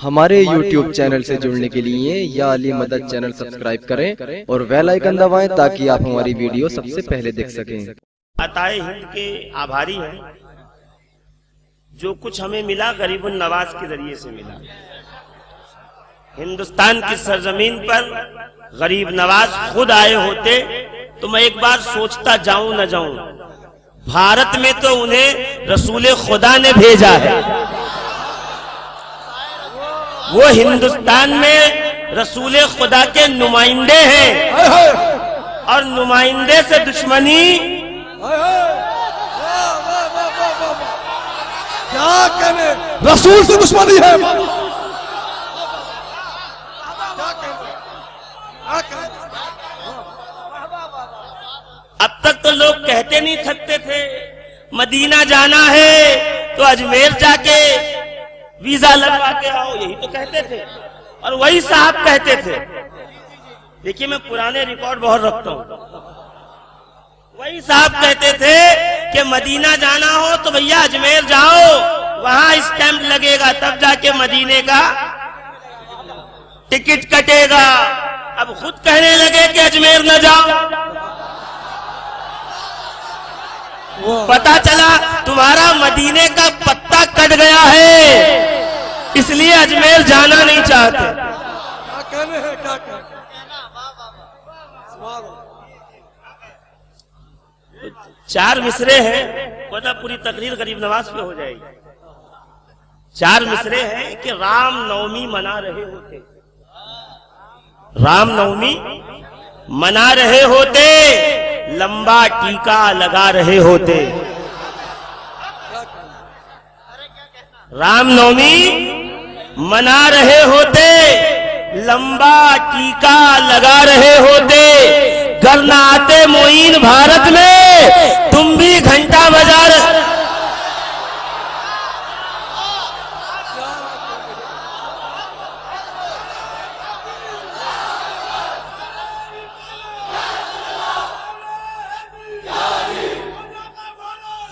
हमारे YouTube channel से जुड़ने के लिए या अली मदद चैनल सब्सक्राइब करें और बेल आइकन दबाएं ताकि आप हमारी वीडियो सबसे पहले देख सकें। अताए हिंद के आभारी हैं। जो कुछ हमें मिला गरीबुन नवाज के जरिए से मिला। हिंदुस्तान की सरजमीन पर गरीब नवाज खुद आए होते तो मैं एक बार सोचता जाऊं न जाऊं। भारत में तो उन्हें रसूल खुदा ने भेजा है, वो हिंदुस्तान में रसूल खुदा के नुमाइंदे हैं और नुमाइंदे से दुश्मनी क्या कहने, रसूल से दुश्मनी है। अब तक तो लोग कहते नहीं थकते थे मदीना जाना है तो अजमेर जाके वीजा लगवा के आओ, यही तो कहते थे और वही साहब कहते थे। देखिए मैं पुराने रिकॉर्ड बहुत रखता हूँ। वही साहब कहते थे कि मदीना जाना हो तो भैया अजमेर जाओ, वहां स्टैंप लगेगा तब जाके मदीने का टिकट कटेगा। अब खुद कहने लगे कि अजमेर न जाओ। पता चला तुम्हारा मदीने का पत्ता कट गया है, इसलिए अजमेर जाना नहीं चाहते। क्या कहने हैं, क्या कहने। चार मिसरे हैं, वरना पूरी तकरीर गरीब नवाज पे हो जाएगी। चार मिसरे हैं कि राम नवमी मना रहे होते, राम नवमी मना रहे होते, लंबा टीका लगा रहे होते। रामनवमी मना रहे होते, लंबा टीका लगा रहे होते। घर न आते मोइन भारत में, तुम भी घंटा बजा रहे।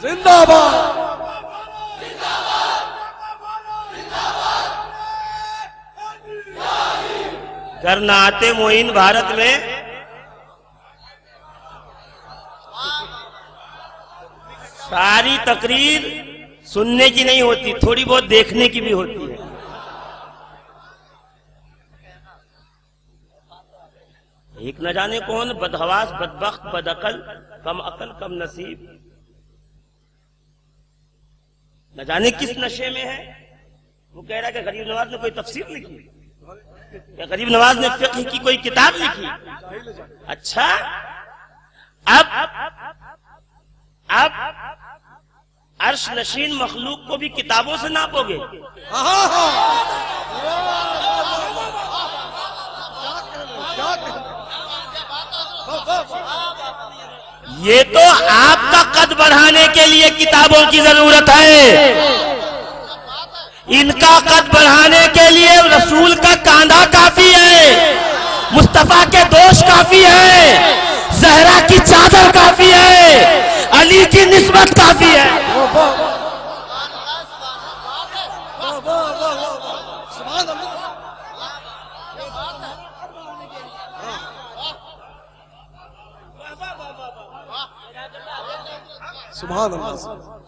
जिंदाबाद। घर न आते मोइन भारत में, सारी तकरीर सुनने की नहीं होती, थोड़ी बहुत देखने की भी होती है। एक न जाने कौन बदहवास बदबख्त बदअकल कम अकल कम नसीब, न जाने किस नशे में है। वो कह रहा है कि गरीब नवाज ने कोई तफसीर लिखी या गरीब नवाज ने फिक्र की कोई किताब लिखी। अच्छा, अब अर्श नशीन मखलूक को भी किताबों से नापोगे? ये तो आपका कद बढ़ाने के लिए किताबों की जरूरत है। इनका कद बढ़ाने के लिए रसूल का कांधा काफी है, मुस्तफा के दोष काफी है, जहरा की चादर काफी है, अली की निस्बत काफी है। सुभान अल्लाह।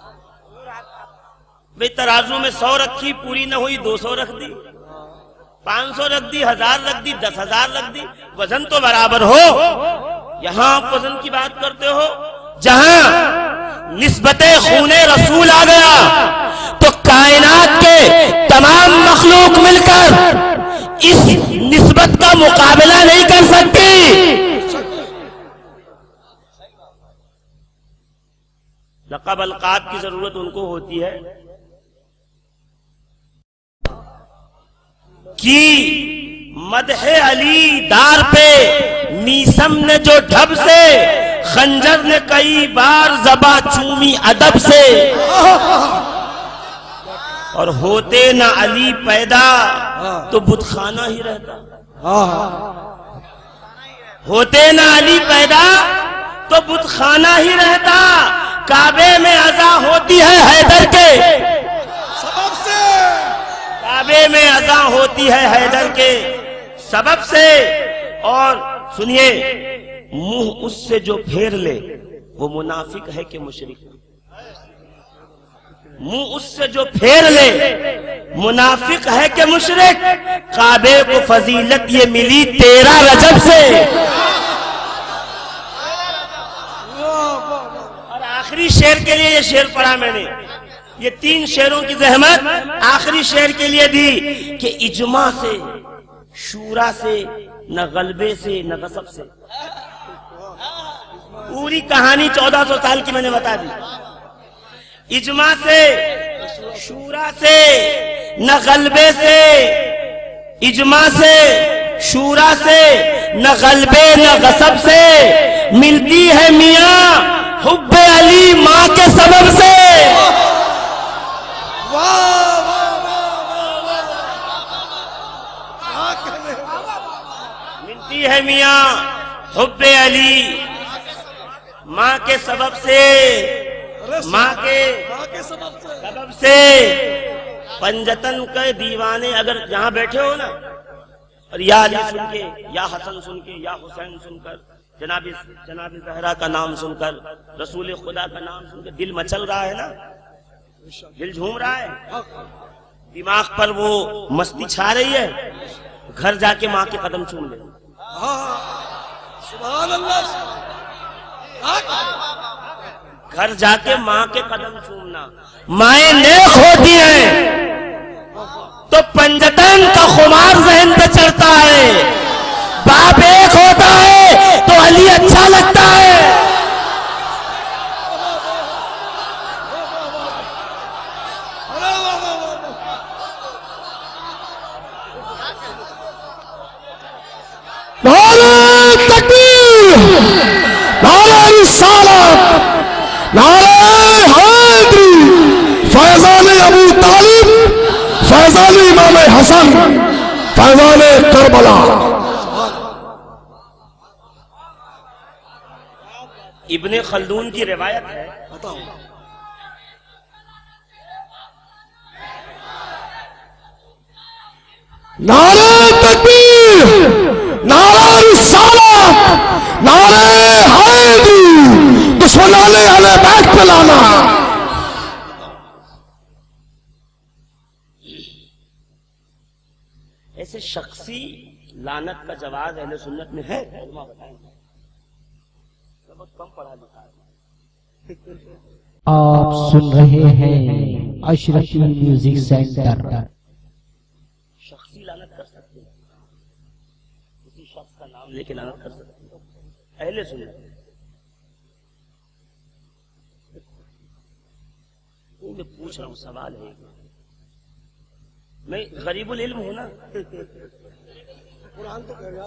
भाई तराजू में 100 रखी, पूरी न हुई 200 रख दी, 500 रख दी, 1000 रख दी, 10,000 रख दी, वजन तो बराबर हो। यहां आप वजन की बात करते हो। जहां निस्बते खूने रसूल आ गया तो कायनात के तमाम मखलूक मिलकर इस निस्बत का मुकाबला नहीं कर सकती। लक़ब अलक़ाब की जरूरत उनको होती है कि मदहे अली दार पे मीसम ने जो ढब से, खंजर ने कई बार ज़बा चूमी अदब से। और होते ना अली पैदा तो बुतखाना ही रहता, होते ना अली पैदा तो बुतखाना ही रहता। काबे में अज़ा होती है हैदर के सबब से, काबे में अज़ा होती है हैदर के सबब से। और सुनिए, मुंह उससे जो फेर ले वो मुनाफिक है कि मुशरिक? मुंह उससे जो फेर ले मुनाफिक है कि मुशरिक? काबे को फजीलत ये मिली 13 रजब से। और आखिरी शेर के लिए ये शेर पढ़ा मैंने, ये 3 शेरों की जहमत आखिरी शेर के लिए दी कि इजमा से, शूरा से, न गलबे से, न गसब से। पूरी कहानी 1400 साल की मैंने बता दी। इजमा से, शूरा से, न गलबे से, इजमा से, शूरा से, न गलबे न गसब से मिलती है मियां हुब्बे अली मां के सबब से। मिलती है मियां हुब्बे अली मां के सबब से, मां के सबब से। पंजतन के दीवाने अगर यहां बैठे हो ना, और या अली सुन के, या हसन सुन के, या हुसैन सुनकर, जनाब ज़हरा का नाम सुनकर, रसूल खुदा का नाम सुनकर दिल मचल रहा है ना, दिल झूम रहा है, दिमाग पर वो मस्ती छा रही है, घर जाके माँ के कदम चूम ले। सुभान अल्लाह। घर जाके माँ के कदम चूमना। माएं नेक होती हैं तो पंजतन का खुमार जहन पे चढ़ता है, बाप एक होता है तो अली अच्छा लगता है। नारे तकबीर, नारे रिसालत, नारे हैदरी, फैजान अबू तालिब, फैजान इमाम हसन, फैजान करबला। इब्ने खल्दून की रिवायत है, बताओ। नारे तकबीर, नारे रिसालत, नारे हैदरी, दुश्मनाने अहले बैत पे लाना। ऐसे शख्सी लानत का जवाब अहले सुन्नत में है? बताएंगे, बहुत कम पढ़ा लिखा है। आप सुन रहे हैं अशरफी म्यूजिक सेंटर। शख्सी लानत कर सकते हैं, किसी शख्स का नाम लेके लानत कर सकते हैं, अहले सुन्नत। मैं पूछ रहा हूँ, सवाल है, मैं गरीबुल इल्म हूं ना। कुरान तो कह रहा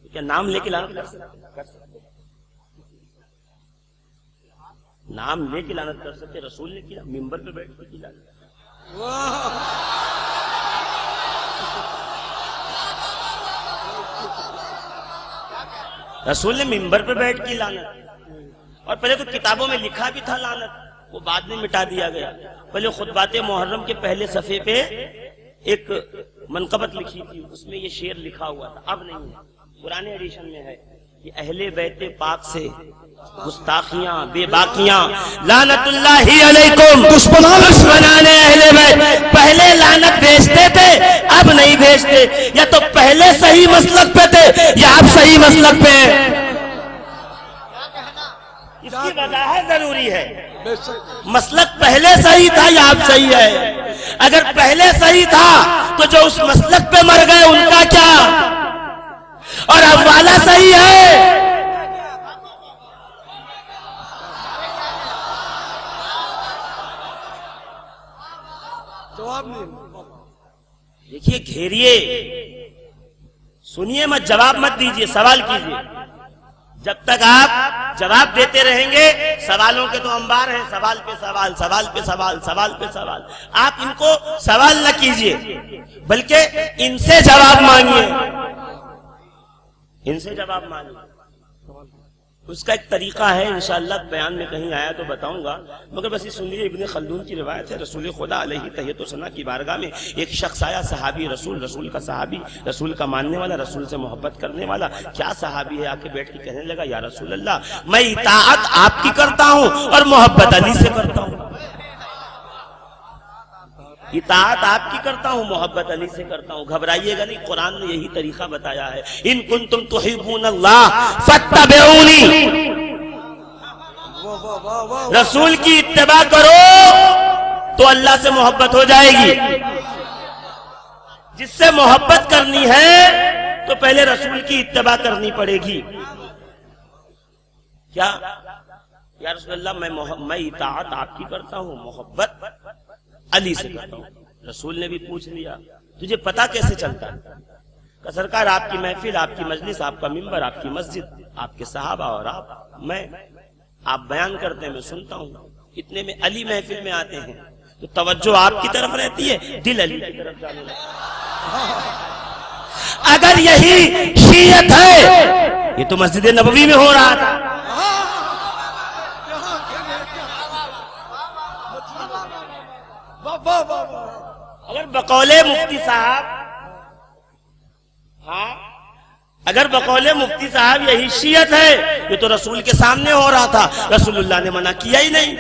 क्या नाम लेके लानत कर सकते? नाम लेके लानत कर सकते? रसूल ने किया, मिंबर पे बैठ के की लानत। रसूल ने मिंबर पे बैठ की लानत, और पहले तो किताबों में लिखा भी था लानत, वो बाद में मिटा दिया गया। पहले खुतबाते मुहर्रम के पहले सफे पे एक मनकबत लिखी थी, उसमें ये शेर लिखा हुआ था, अब नहीं है, पुराने एडिशन में है कि अहले बैते पाक से गुस्ताखियां बेबाकियां लानतुल्लाहि अलैकुम, दुश्मनाने अहले बैत। पहले लानत भेजते थे, अब नहीं भेजते। या तो पहले सही मसलक पे थे या अब सही मसलक पे। इसकी वजाहत जरूरी है, मसलक पहले सही था या अब सही है। अगर पहले सही था तो जो उस मसलक पे मर गए उनका क्या, और अब वाला सही है। जवाब नहीं। देखिए, घेरिए, सुनिए मत, जवाब मत दीजिए, सवाल कीजिए। जब तक आप जवाब देते रहेंगे, सवालों के तो अंबार हैं, सवाल पे सवाल, सवाल पे सवाल, सवाल पे सवाल। आप इनको सवाल न कीजिए, बल्कि इनसे जवाब मांगिए, इनसे जवाब मांगिए। उसका एक तरीका है, इंशाअल्लाह बयान में कहीं आया तो बताऊंगा, मगर बस ये सुनिए। इब्ने खल्दून की रिवायत है, रसूल खुदा अलैहि तहियत व सना की बारगाह में एक शख्स आया, सहाबी रसूल का सहाबी, रसूल का मानने वाला, रसूल से मोहब्बत करने वाला। क्या सहाबी है, आके बैठ के कहने लगा, या रसूल अल्लाह, मैं इताअत आपकी करता हूँ और मोहब्बत अली से करता हूँ। इताअत आपकी करता हूँ, मोहब्बत अली से करता हूँ। घबराइएगा नहीं, कुरान ने यही तरीका बताया है। इन कुंतुम तुहिब्बूनल्लाह फत्तबिऊनी, रसूल की इत्तिबा करो तो अल्लाह से मोहब्बत हो जाएगी। जिससे मोहब्बत करनी है तो पहले रसूल की इत्तिबा करनी पड़ेगी। क्या या रसूलल्लाह, मैं इताअत आपकी करता हूँ, मोहब्बत अली से करता हूँ। रसूल ने भी पूछ लिया, तुझे पता कैसे चलता है? का सरकार, आपकी महफिल, आपकी मजलिस, आपका मिंबर, आपकी मस्जिद, आपके सहाबा और आप बयान करते हैं, मैं सुनता हूँ। इतने में अली महफिल में आते हैं तो तवज्जो आपकी तरफ रहती है, दिल अली की तरफ जाने लगता है। अगर यही शीयत है, ये तो मस्जिद नबवी में हो रहा था। अगर बकौले मुफ्ती साहब, हाँ, अगर बकौले मुफ्ती साहब यही शीयत है, ये तो रसूल के सामने हो रहा था, रसूलुल्लाह ने मना किया ही नहीं।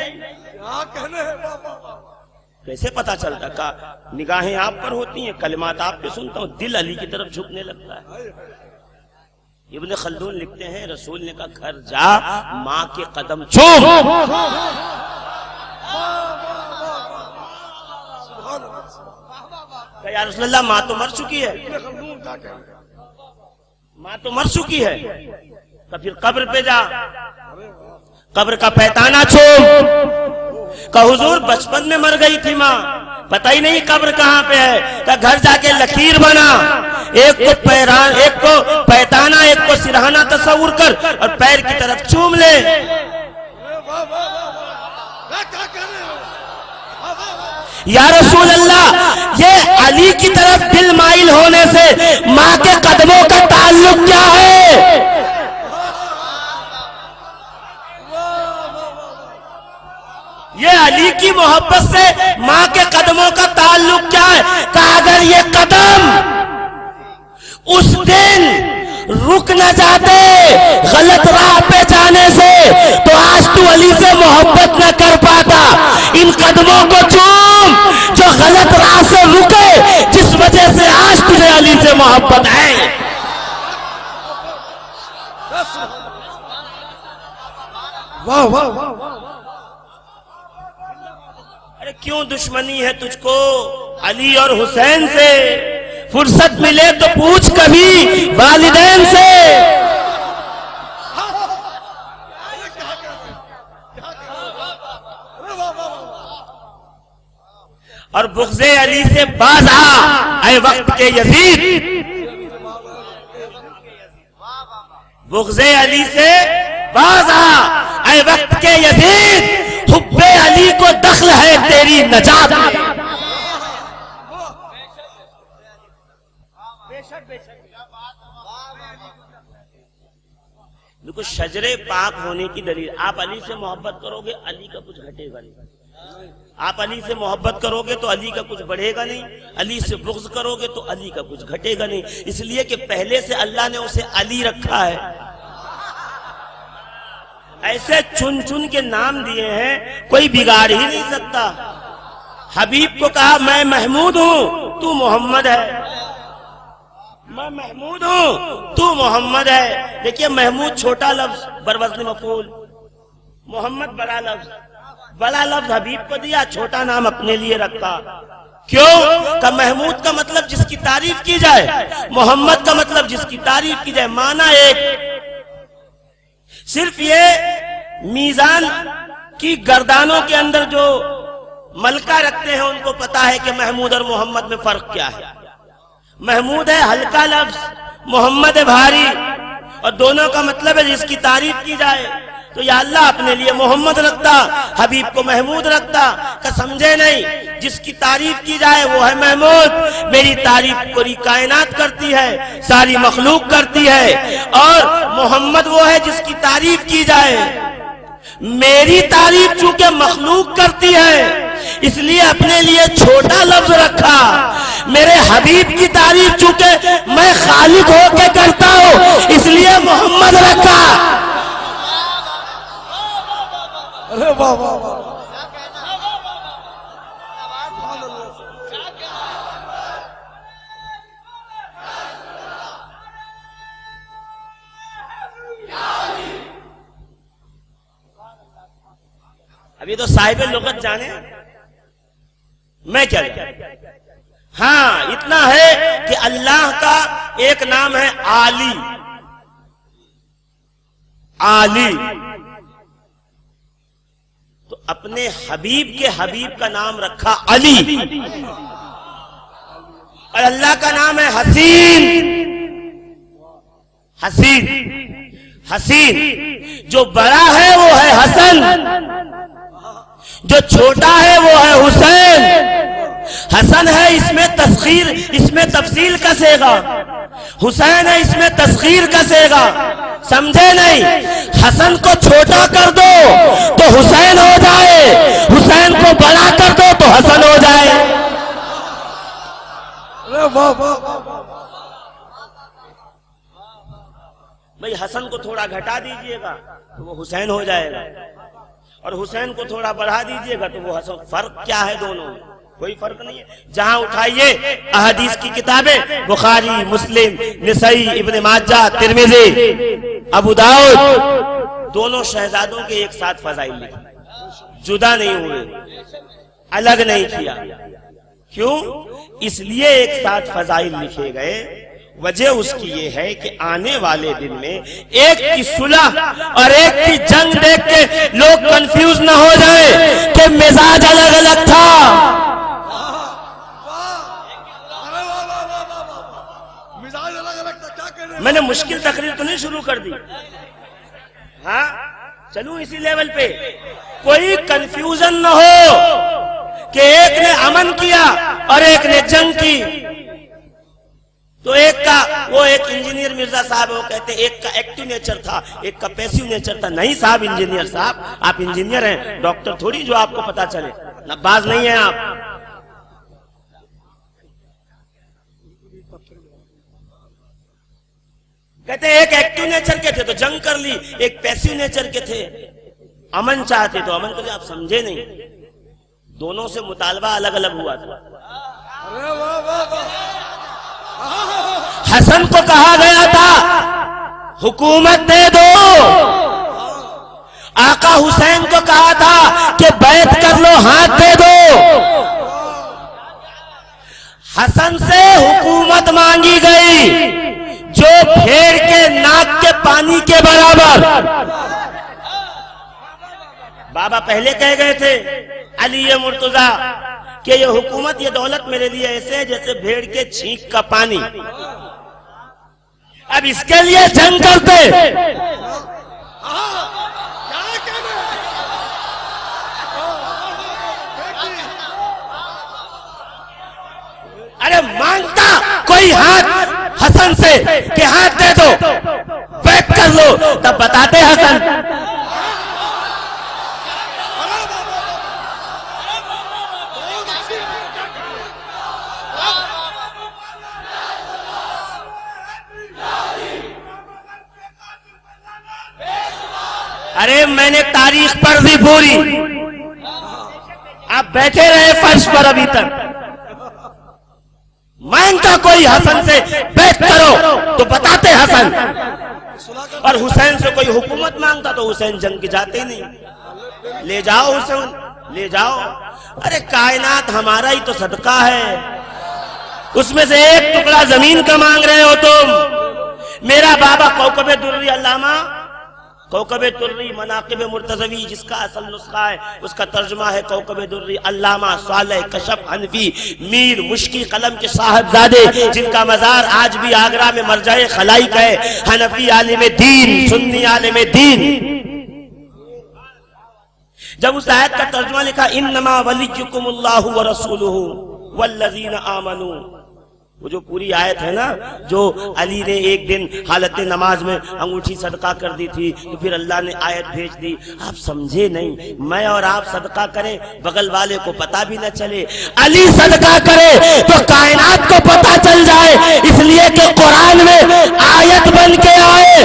कैसे पता चलता? का निगाहें आप पर होती हैं, कलिमात आप पे सुनता हूँ, दिल अली की तरफ झुकने लगता है। इब्ने खल्दून लिखते हैं, रसूल ने कहा, घर जा, माँ के कदम चूम। या रसूलल्लाह, माँ तो मर चुकी है, माँ तो मर चुकी है, तो फिर कब्र पे जा, कब्र का पैताना छोड़। का हुजूर, बचपन में मर गई थी माँ, पता ही नहीं कब्र कहाँ पे है। का घर जाके लकीर बना, एक को पैताना, एक को सिरहाना तस्वुर कर और पैर की तरफ चूम ले। या रसूल अल्लाह, ये अली की तरफ दिल माइल होने से माँ के कदमों का ताल्लुक क्या है? ये अली की मोहब्बत से माँ के कदमों का ताल्लुक क्या है? कहा, अगर ये कदम उस दिन रुक न जाते गलत राह पे जाने से, तो आज तू अली से मोहब्बत न कर पाता। इन कदमों को चूम जो गलत राह से रुके, जिस वजह से आज तुझे अली से मोहब्बत है। वाह वाह वाह वाह। अरे क्यों दुश्मनी है तुझको अली और हुसैन से? फुर्सत मिले तो पूछ कभी वालिदैन से। और बुग़्ज़े अली से बाज आ ऐ वक्त के यजीद, बुग़्ज़े अली से बाज आ ऐ वक्त के यजीद, हुब्बे अली को दख्ल है तेरी नजात में। देखो, शजरे पाक होने की दलील, आप अली से मोहब्बत करोगे, अली का कुछ घटेगा नहीं। आप अली से मोहब्बत करोगे तो अली का कुछ बढ़ेगा नहीं, अली से बुग़्ज़ करोगे तो अली का कुछ घटेगा नहीं। इसलिए कि पहले से अल्लाह ने उसे अली रखा है। ऐसे चुन चुन के नाम दिए हैं, कोई बिगाड़ ही नहीं सकता। हबीब को कहा, मैं महमूद हूं, तू मोहम्मद है। मैं महमूद हूं, तू मोहम्मद है। देखिए, महमूद छोटा लफ्ज बरवज़्न मफ़ूल, मोहम्मद बड़ा लफ्ज। बड़ा लफ्ज हबीब को दिया, छोटा नाम अपने लिए रखा। क्यों? का महमूद का मतलब जिसकी तारीफ की जाए, मोहम्मद का मतलब जिसकी तारीफ की जाए। माना एक, सिर्फ ये मीजान की गर्दानों के अंदर जो मलका रखते हैं उनको पता है कि महमूद और मोहम्मद में फर्क क्या है। महमूद है हल्का लफ्ज, मोहम्मद है भारी, और दोनों का मतलब है जिसकी तारीफ की जाए। तो या अल्लाह अपने लिए मोहम्मद रखता, हबीब को महमूद रखता। का समझे नहीं? जिसकी तारीफ की जाए वो है महमूद। मेरी तारीफ पूरी कायनात करती है, सारी मखलूक करती है। और मोहम्मद वो है जिसकी तारीफ की जाए। मेरी तारीफ चूंकि मखलूक करती है इसलिए अपने लिए छोटा लफ्ज रखा। मेरे हबीब की तारीफ चूंकि मैं खालिक होके करता हूं इसलिए मोहम्मद रखा। अरे वाह वाह वाह, अभी तो साहिब लुगत जाने, मैं क्या जाने। हाँ इतना है कि अल्लाह का एक नाम है आली। आली तो अपने हबीब के हबीब का नाम रखा अली। और अल्लाह का नाम है हसीन। हसीन हसीन जो बड़ा है वो है हसन, जो छोटा है वो है हुसैन। हसन है इसमें तस्खीर, इसमें तफसील कसेगा। हुसैन है इसमें तस्खीर कसेगा। समझे नहीं? हसन को छोटा कर दो तो हुसैन हो जाए, हुसैन को बड़ा कर दो तो हसन हो जाए। अरे वाह वाह वाह, भाई हसन को थोड़ा घटा दीजिएगा तो वो हुसैन हो जाएगा, और हुसैन को थोड़ा बढ़ा दीजिएगा तो वो हसन। फर्क क्या है दोनों में? कोई फर्क नहीं है। जहां उठाइए अहदीस की किताबें, बुखारी, मुस्लिम, निसई, इब्ने माजा, तिरमिजी, अबू दाऊद, दोनों शहजादों के एक साथ फजाइल लिखे, जुदा नहीं हुए, अलग नहीं किया। क्यों? इसलिए एक साथ फजाइल लिखे गए। वजह उसकी ये है कि आने वाले दिन में एक की सुलह और एक की जंग देख के लोग कंफ्यूज ना हो जाए कि मिजाज अलग अलग था। मिजाज अलग अलग था, क्या कह रहे हैं? मैंने मुश्किल तकरीर तो नहीं शुरू कर दी। हाँ चलूं इसी लेवल पे, कोई कंफ्यूजन ना हो कि एक ने अमन किया और एक ने जंग की। तो एक का वो एक इंजीनियर मिर्जा साहब वो कहते एक का एक्टिव नेचर था, एक का पैसिव नेचर था। नहीं साहब इंजीनियर साहब, आप इंजीनियर हैं, डॉक्टर थोड़ी जो आपको पता चले, नब्बाज नहीं है आप। कहते एक एक्टिव नेचर के थे तो जंग कर ली, एक पैसिव नेचर के थे अमन चाहते तो अमन कर। आप समझे नहीं, दोनों से मुतालबा अलग अलग हुआ था। अरे वाह वाह वाह, हसन को कहा गया था हुकूमत दे दो, आका हुसैन को कहा था कि बैत कर लो, हाथ दे दो। हसन से हुकूमत मांगी गई जो भेड़ के नाक के पानी के बराबर। बाबा पहले कह गए थे अली मुर्तजा कि ये हुकूमत, ये दौलत मेरे लिए ऐसे है जैसे भेड़ के छींक का पानी। अब इसके लिए जंग करते। अरे मांगता कोई हाथ हसन से कि हाथ दे दो, बैठ कर लो, तब बताते हसन। अरे मैंने तारीख पढ़ दी पूरी, आप बैठे रहे फर्श पर अभी तक। मांगता कोई हसन से बैठ करो तो बताते हसन, और हुसैन से कोई हुकूमत मांगता तो हुसैन जंग की जाते ही नहीं। ले जाओ हुसैन, ले जाओ। अरे कायनात हमारा ही तो सदका है, उसमें से एक टुकड़ा जमीन का मांग रहे हो तुम। मेरा बाबा कौकबे दुर्री अल्लामा कौकबे दुर्री मनाकिब मुर्तज़वी, जिसका असल नुस्खा है उसका तर्जुमा है कौकबे दुर्री अल्लामा सालेह कशफ हनफी मीर मुश्की कलम के साहबजादे, जिनका मजार आज भी आगरा में मरजाए खलाइक है। हनफी आलिम दीन, सुन्नी आलिम दीन। जब उस आयत का तर्जुमा लिखा इन्नमा वलियुकुमुल्लाहु व रसूलुहु वल्लज़ीना आमनू, वो जो पूरी आयत है ना, जो अली ने एक दिन हालत नमाज में अंगूठी सदका कर दी थी, तो फिर अल्लाह ने आयत भेज दी। आप समझे नहीं, मैं और आप सदका करें, बगल वाले को पता भी न चले, अली सदका करे तो कायनात को पता चल जाए, इसलिए कि कुरान में आयत बन के आए।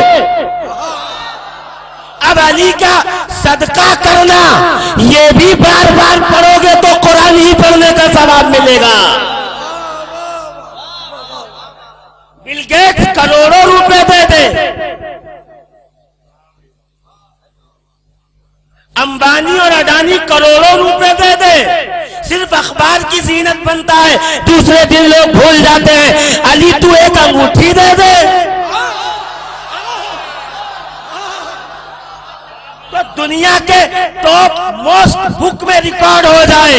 अब अली का सदका करना ये भी बार बार पढ़ोगे तो कुरान ही पढ़ने का सवाब मिलेगा। बिल गेट्स करोड़ों रुपए दे दे, अंबानी और अडानी करोड़ों रुपए दे दे, सिर्फ अखबार की जीनत बनता है, दूसरे दिन लोग भूल जाते हैं। अली तू एक अंगूठी दे दे तो दुनिया के टॉप मोस्ट बुक में रिकॉर्ड हो जाए।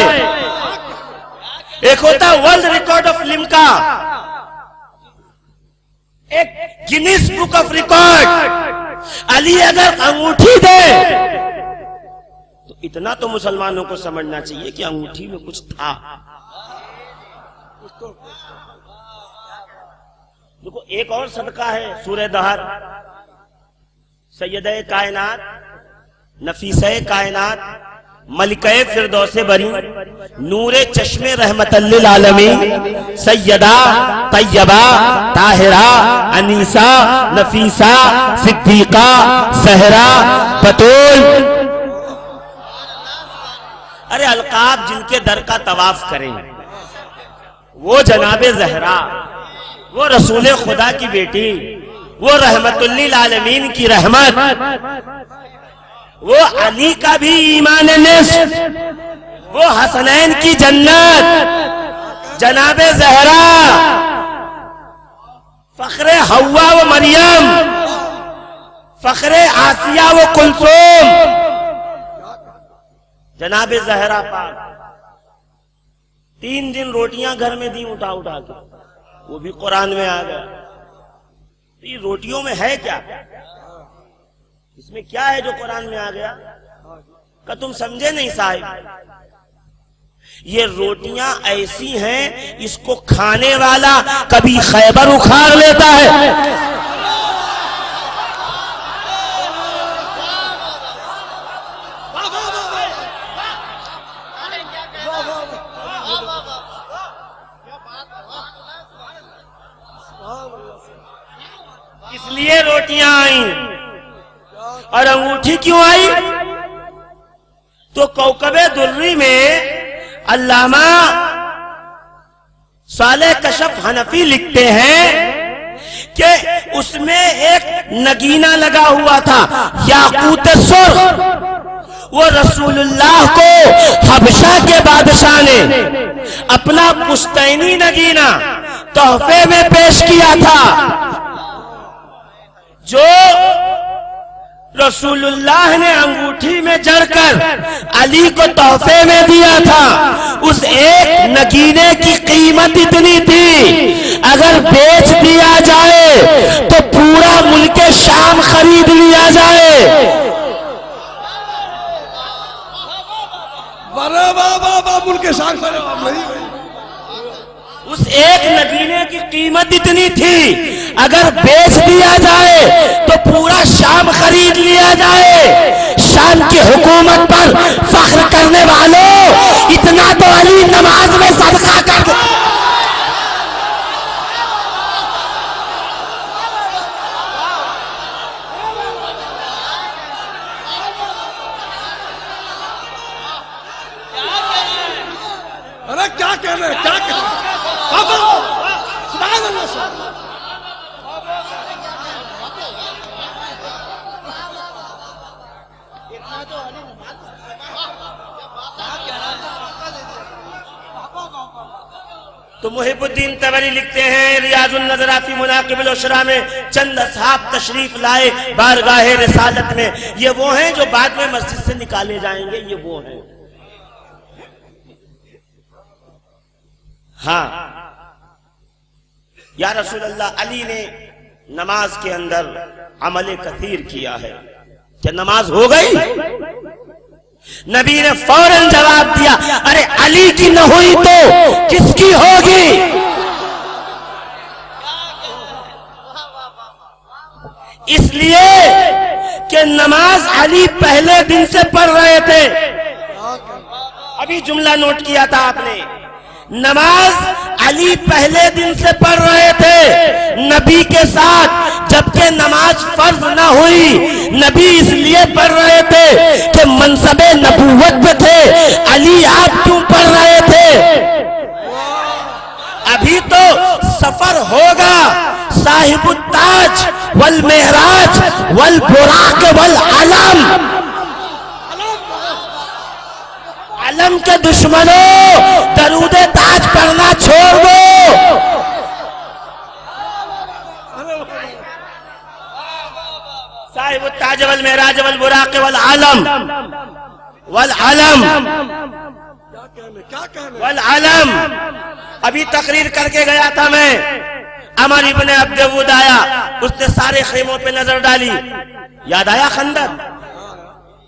एक होता है वर्ल्ड रिकॉर्ड ऑफ लिम्का, एक Guinness book of record. Ali अगर अंगूठी दे तो इतना तो मुसलमानों को समझना चाहिए कि अंगूठी में कुछ था। देखो एक और सदका है सूरह दहर, सैयदे कायनात, नफीसे कायनात, मलिके फिरदौसे बरी, नूरे चश्मे रहमतल लिल आलमीन, सैयदा तैयबा ताहिरा अनीसा नफीसा सिद्दीका सहरा बतूल। अरे अलकाब जिनके दर का तवाफ करें, वो जनाबे जहरा, वो रसूल खुदा की बेटी, वो रहमतुल लिल आलमीन की रहमत, वो अली का भी ईमान निस्फ, वो हसनैन की जन्नत, जनाबे जहरा, फखरे हव्वा व मरियम, फखरे आसिया व कुलसूम, जनाबे जहरा पाक 3 दिन रोटियां घर में दी उठा उठा के, वो भी कुरान में आ गया। तो ये रोटियों में है क्या, इसमें क्या है जो कुरान में आ गया का तुम समझे नहीं साहिब। ये रोटियां ऐसी हैं, इसको खाने वाला कभी खैबर उखाड़ लेता है, इसलिए रोटियां आई। और अंगूठी क्यों आई? तो कौकबे दुर्री में अल्लामा साले कशफ हनफी लिखते हैं कि उसमें एक नगीना लगा हुआ था, याकूत सुर्ख। वो रसूलुल्लाह को हबशा के बादशाह ने अपना पुश्तैनी नगीना तोहफे में पेश किया था, जो रसूलुल्लाह ने अंगूठी में जड़कर अली को तोहफे में दिया था। उस एक नगीने की कीमत इतनी थी, अगर बेच दिया जाए तो पूरा मुल्क शाम खरीद लिया जाए। मुल्क शाम उस एक नगीने की कीमत इतनी थी, अगर बेच दिया जाए तो पूरा शाम खरीद लिया जाए। शाम की हुकूमत पर फख्र करने वालों, इतना तो अली नमाज में सदका कर दो। अरे क्या कह रहे हैं, क्या कह रहे हैं? तो मुहिबुद्दीन तबरी लिखते हैं रियाजुन नजराती मुनाकिबुल उशरा में, चंद असहाब तशरीफ लाए बारगाहे रिसालत में। ये वो हैं जो बाद में मस्जिद से निकाले जाएंगे, ये वो हैं। हाँ या रसूल अल्लाह, अली ने नमाज के अंदर अमल कसीर किया है। क्या नमाज हो गई? नबी ने फौरन जवाब दिया, अरे अली की न हुई तो किसकी होगी? इसलिए कि नमाज अली पहले दिन से पढ़ रहे थे। अभी जुमला नोट किया था आपने, नमाज अली पहले दिन से पढ़ रहे थे नबी के साथ, जबकि नमाज फर्ज न हुई। नबी इसलिए पढ़ रहे थे कि मनसबे नबूवत पे थे, अली आप क्यों पढ़ रहे थे? अभी तो सफर होगा, साहिबुत ताज वल मेहराज वल बुराक वल अलम, अलम के दुश्मनों दरूदे ताज पढ़ना छोड़ दो। साहिबुत ताज वल मेहराज वल बुराक वल अलम वल अलम। अभी तकरीर करके गया था मैं, अमर इब्ने अब्दुवूद आया, उसने सारे खेमों पे नजर डाली, याद आया खंदक।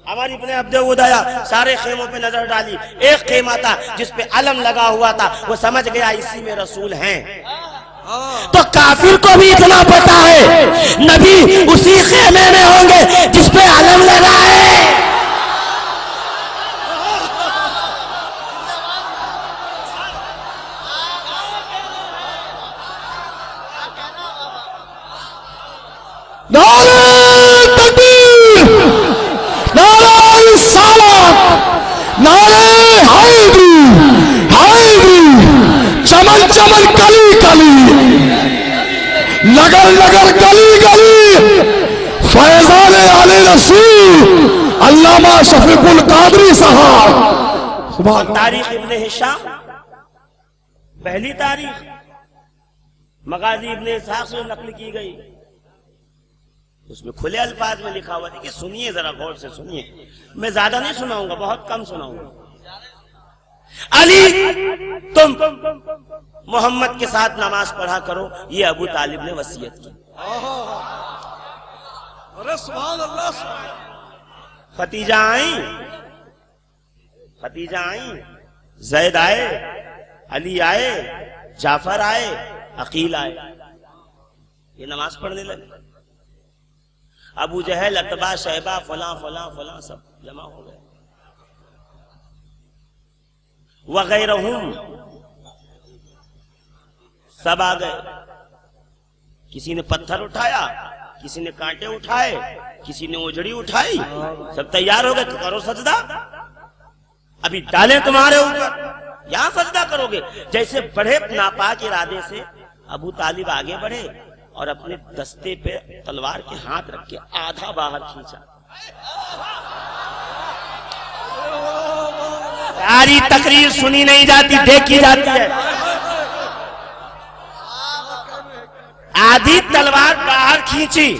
अमर इब्ने अब्दुवूद आया, सारे खेमों पे नजर डाली, एक खेमा था जिसपे अलम लगा हुआ था, वो समझ गया इसी में रसूल हैं। तो काफिर को भी इतना पता है नबी उसी खेमे में होंगे जिसपे अलम लगा है। नारे तकबीर, नारे रिसालत, नारे हैदरी, हैदरी, चमन चमन कली कली, नगर नगर गली गली, फैजान आले रसूल अल्लामा शफीकुल कादरी साहब। तारीख इब्ने हिशाम, पहली तारीख मगाजी इब्ने इसहाक से नकल की गई, उसमें खुले अल्फाज में लिखा हुआ। देखिए सुनिए, जरा गौर से सुनिए, मैं ज्यादा नहीं सुनाऊंगा, बहुत कम सुनाऊंगा। अली तुम मोहम्मद के साथ नमाज पढ़ा करो, ये अबू तालिब ने वसीयत की। अरे सुभान अल्लाह। खतीजा आई, जैद आए, अली आए, जाफर आए, अकील आए, ये नमाज पढ़ने लगे। अबू जहल, अतबा, शैबा, फला फला फला सब जमा हो गए, वगैरहुम सब आ गए। किसी ने पत्थर उठाया, किसी ने कांटे उठाए, किसी ने ओझड़ी उठाई, सब तैयार हो गए, करो सजदा, अभी डालें तुम्हारे ऊपर, यहां सजदा करोगे। जैसे बढ़े नापाक इरादे से अबू तालिब आगे बढ़े और अपने दस्ते पे तलवार के हाथ रख के आधा बाहर खींचा। सारी तकरीर सुनी नहीं जाती, देखी जाती है। आधी तलवार बाहर खींची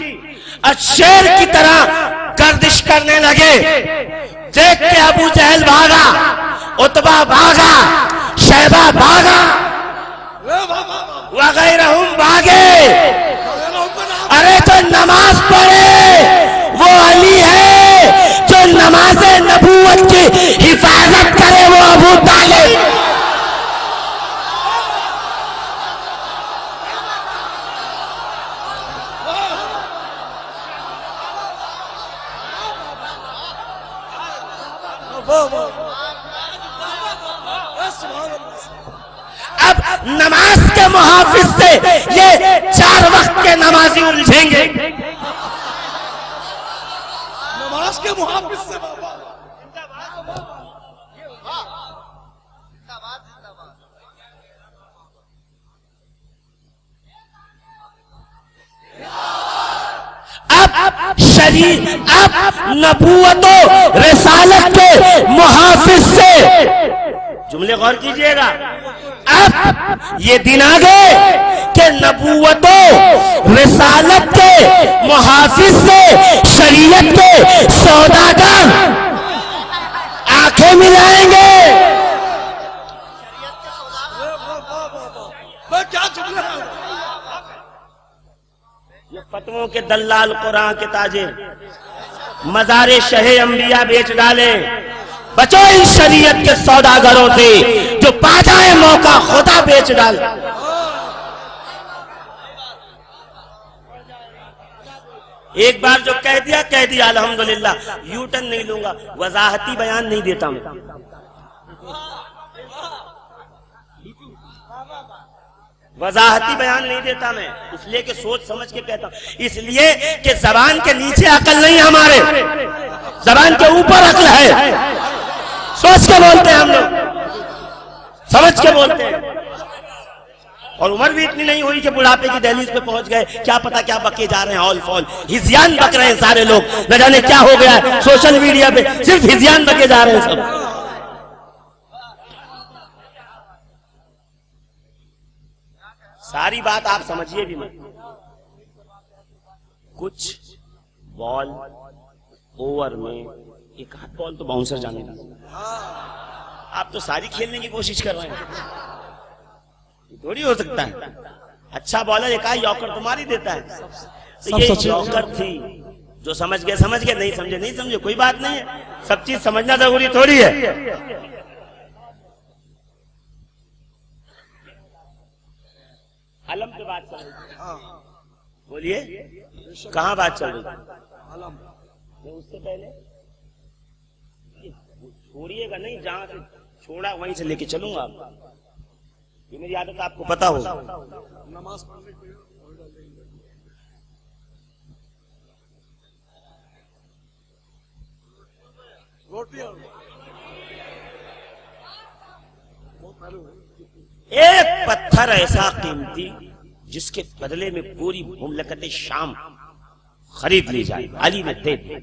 और शेर की तरह गर्दिश करने लगे। देख के अबू जहल भागा, उतबा भागा, शैबा भागा, वगैरहुम भागे। अरे जो नमाज पढ़े वो अली है, जो नमाज नबूवत की हिफाजत करे वो अबू तालिब। अब नमाज के मुहाफिज से ये 4 वक्त के नमाजी उलझेंगे। नमाज के मुहाफिज से अब शरीर, अब नबूवतो रिसालत के मुहाफिज से, जुमले गौर कीजिएगा, अब ये दिन आ गए कि नबूवतो रिसालत के मुहाफिज से शरीयत के सौदागर आंखें मिलाएंगे। क्या जुमला है? ये फतवों के दल्लाल कुरान के ताजे मजारे शहे अंबिया बेच डाले, बचो इन शरीयत के सौदागरों से जो पा जाए मौका खुदा बेच डाल। एक बार जो कह दिया अल्हम्दुलिल्लाह, यू टर्न नहीं लूंगा, वजाहती बयान नहीं देता मैं। वजाहती बयान नहीं देता मैं, इसलिए कि सोच समझ के कहता हूं, इसलिए कि जबान के नीचे अकल नहीं है हमारे, जबान के ऊपर अकल है। सोच के बोलते हैं हम लोग, समझ के बोलते हैं। और उम्र भी इतनी नहीं हुई कि बुढ़ापे की दहलीज पे पहुंच गए, क्या पता क्या बके जा रहे हैं, ऑल फॉल हिजियान बक रहे हैं सारे लोग, न जाने क्या हो गया है सोशल मीडिया पे, सिर्फ हिजियान बके जा रहे हैं सब। सारी बात आप समझिए भी मत। कुछ बॉल ओवर में एक हाथ बॉल तो बाउंसर जाने लगा, आप तो सारी खेलने की कोशिश कर रहे हैं, थोड़ी हो सकता है। अच्छा बॉलर एक यॉर्कर तुम्हारी ही देता है, तो ये यॉर्कर थी, जो समझ गए समझ गए, नहीं समझे नहीं समझे, कोई बात नहीं है, सब चीज समझना जरूरी थोड़ी है। अलम पे बात चल रही, बोलिए कहाँ बात चल रही? उससे पहले छोड़िएगा नहीं, जहां से छोड़ा वहीं से लेके चलूंगा आपको, ये मेरी आदत आपको पता हो। नमाज पढ़ने के एक पत्थर ऐसा कीमती जिसके बदले में पूरी मुमलकत शाम खरीद ली जाए, अली ने दे दी,